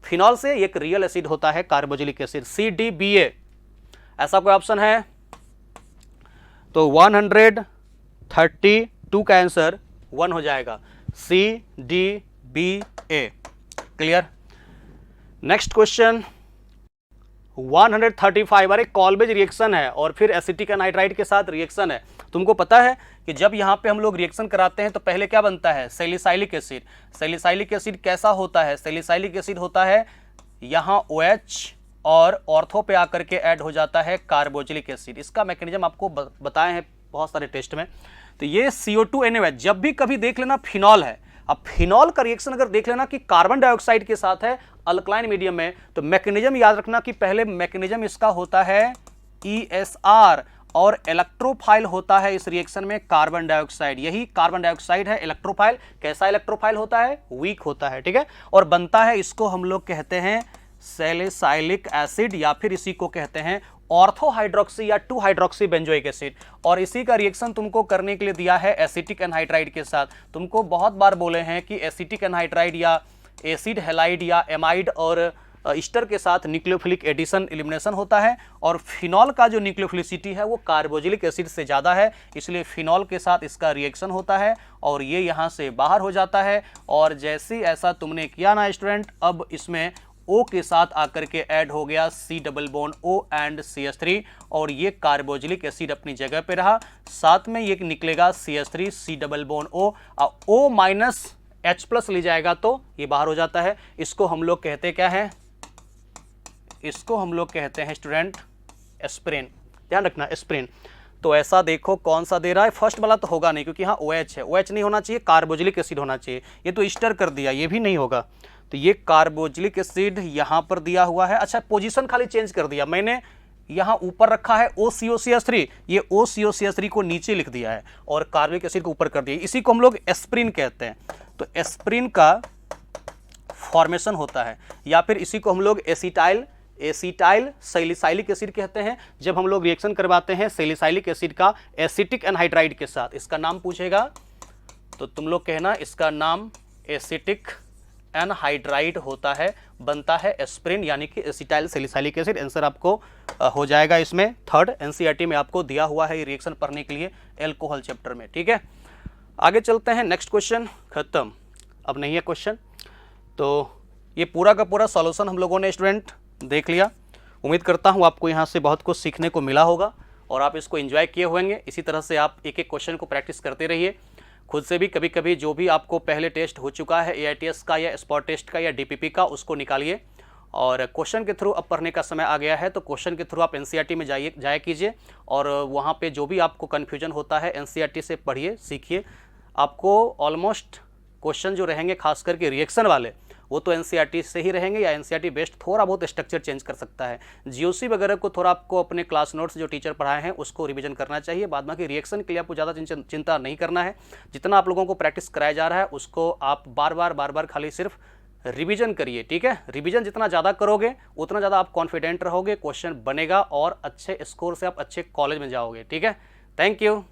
फिनॉल से, एक रियल एसिड होता है कार्बोजिलिक एसिड। सी डी बी ए ऐसा कोई ऑप्शन है? तो 100 32 का आंसर 1 हो जाएगा, C D B A। Clear. Next question 135। अरे कॉल्बेज रिएक्शन है और फिर एसिटिक एनहाइड्राइड के साथ रिएक्शन है। तुमको पता है कि जब यहाँ पे हम लोग रिएक्शन कराते हैं तो पहले क्या बनता है, सैलिसाइलिक एसिड। सैलिसाइलिक एसिड कैसा होता है, सैलिसाइलिक एसिड होता है यहाँ OH और ऑर्थो पे आकर के ऐड हो जाता है कार्बोक्सिलिक एसिड। इसका मैकेनिज्म आपको बताए हैं बहुत सारे टेस्ट में। तो ये CO2NaOH, जब भी कभी देख लेना फिनॉल है, अब फिनॉल का रिएक्शन अगर देख लेना कि कार्बन डाइऑक्साइड के साथ है अल्कलाइन मीडियम में, तो मैकेनिज्म याद रखना कि पहले मैकेनिज्म इसका होता है ESR और इलेक्ट्रोफाइल होता है इस रिएक्शन में कार्बन डाइऑक्साइड। यही कार्बन डाइऑक्साइड है इलेक्ट्रोफाइल। कैसा इलेक्ट्रोफाइल होता है, वीक होता है, ठीक है। और बनता है, इसको हम लोग कहते हैं सैलिसाइलिक एसिड या फिर इसी को कहते हैं ऑर्थो हाइड्रोक्सी या 2 हाइड्रोक्सी बेंजोइक एसिड। और इसी का रिएक्शन तुमको करने के लिए दिया है एसिटिक एनहाइड्राइड के साथ। तुमको बहुत बार बोले हैं कि एसिटिक एनहाइड्राइड या एसिड हैलाइड या एमाइड और ईस्टर के साथ न्यूक्लियोफिलिक एडिशन एलिमिनेशन होता है, और फिनॉल का जो न्यूक्लियोफिलिसिटी है वो कार्बोक्सिलिक एसिड से ज़्यादा है, इसलिए फिनॉल के साथ इसका रिएक्शन होता है और ये यहाँ से बाहर हो जाता है। और जैसे ऐसा तुमने किया ना स्टूडेंट, अब इसमें O के साथ आकर के ऐड हो गया C double bond O and CH3 और ये कार्बोक्सिलिक एसिड अपनी जगह पे रहा। साथ में ये निकलेगा CH3 C double bond O, O minus H+ ले जाएगा तो ये बाहर हो जाता है। इसको हम लोग कहते क्या है, इसको हम लोग कहते हैं स्टूडेंट एस्पिरिन। ध्यान रखना एस्पिरिन। तो ऐसा देखो कौन सा दे रहा है, फर्स्ट वाला तो होगा नहीं क्योंकि यहाँ OH है, OH नहीं होना चाहिए, कार्बोक्सिलिक एसिड होना चाहिए। ये तो ईस्टर कर दिया, ये भी नहीं होगा। तो ये कार्बोक्सिलिक एसिड यहाँ पर दिया हुआ है। अच्छा पोजीशन खाली चेंज कर दिया मैंने, यहाँ ऊपर रखा है OCOCH3, ये OCOCH3 को नीचे लिख दिया है और कार्बोक्सिलिक एसिड को ऊपर कर दिया। इसी को हम लोग एस्पिरिन कहते हैं। तो एस्पिरिन का फॉर्मेशन होता है, या फिर इसी को हम लोग एसिटाइल सैलिसाइलिक एसिड कहते हैं। जब हम लोग रिएक्शन करवाते हैं सैलिसाइलिक एसिड का एसिटिक एनहाइड्राइड के साथ, इसका नाम पूछेगा तो तुम लोग कहना इसका नाम एसिटिक एनहाइड्राइड होता है, बनता है एस्पिरिन यानी कि एसिटाइल सैलिसाइलिक एसिड। आंसर आपको हो जाएगा इसमें थर्ड। एनसीईआरटी में आपको दिया हुआ है ये रिएक्शन पढ़ने के लिए एल्कोहल चैप्टर में, ठीक है। आगे चलते हैं, नेक्स्ट क्वेश्चन खत्म, अब नहीं है क्वेश्चन। तो ये पूरा का पूरा सॉल्यूशन हम लोगों ने स्टूडेंट देख लिया। उम्मीद करता हूँ आपको यहाँ से बहुत कुछ सीखने को मिला होगा और आप इसको एंजॉय किए होंगे। इसी तरह से आप एक एक क्वेश्चन को प्रैक्टिस करते रहिए। खुद से भी कभी कभी जो भी आपको पहले टेस्ट हो चुका है AITS का या स्पॉट टेस्ट का या DPP का, उसको निकालिए और क्वेश्चन के थ्रू अब पढ़ने का समय आ गया है। तो क्वेश्चन के थ्रू आप NCERT में जाया कीजिए और वहाँ पे जो भी आपको कन्फ्यूजन होता है NCERT से पढ़िए, सीखिए। आपको ऑलमोस्ट क्वेश्चन जो रहेंगे खास करके रिएक्शन वाले, वो तो NCERT से ही रहेंगे या NCERT बेस्ड थोड़ा बहुत स्ट्रक्चर चेंज कर सकता है। GOC वगैरह को थोड़ा आपको अपने क्लास नोट्स जो टीचर पढ़ाए हैं उसको रिवीजन करना चाहिए। बाद बाकी रिएक्शन के लिए आपको ज़्यादा चिंता नहीं करना है। जितना आप लोगों को प्रैक्टिस कराया जा रहा है उसको आप बार बार खाली सिर्फ रिवीजन करिए, ठीक है। रिवीजन जितना ज़्यादा करोगे उतना ज़्यादा आप कॉन्फिडेंट रहोगे, क्वेश्चन बनेगा और अच्छे स्कोर से आप अच्छे कॉलेज में जाओगे, ठीक है। Thank you.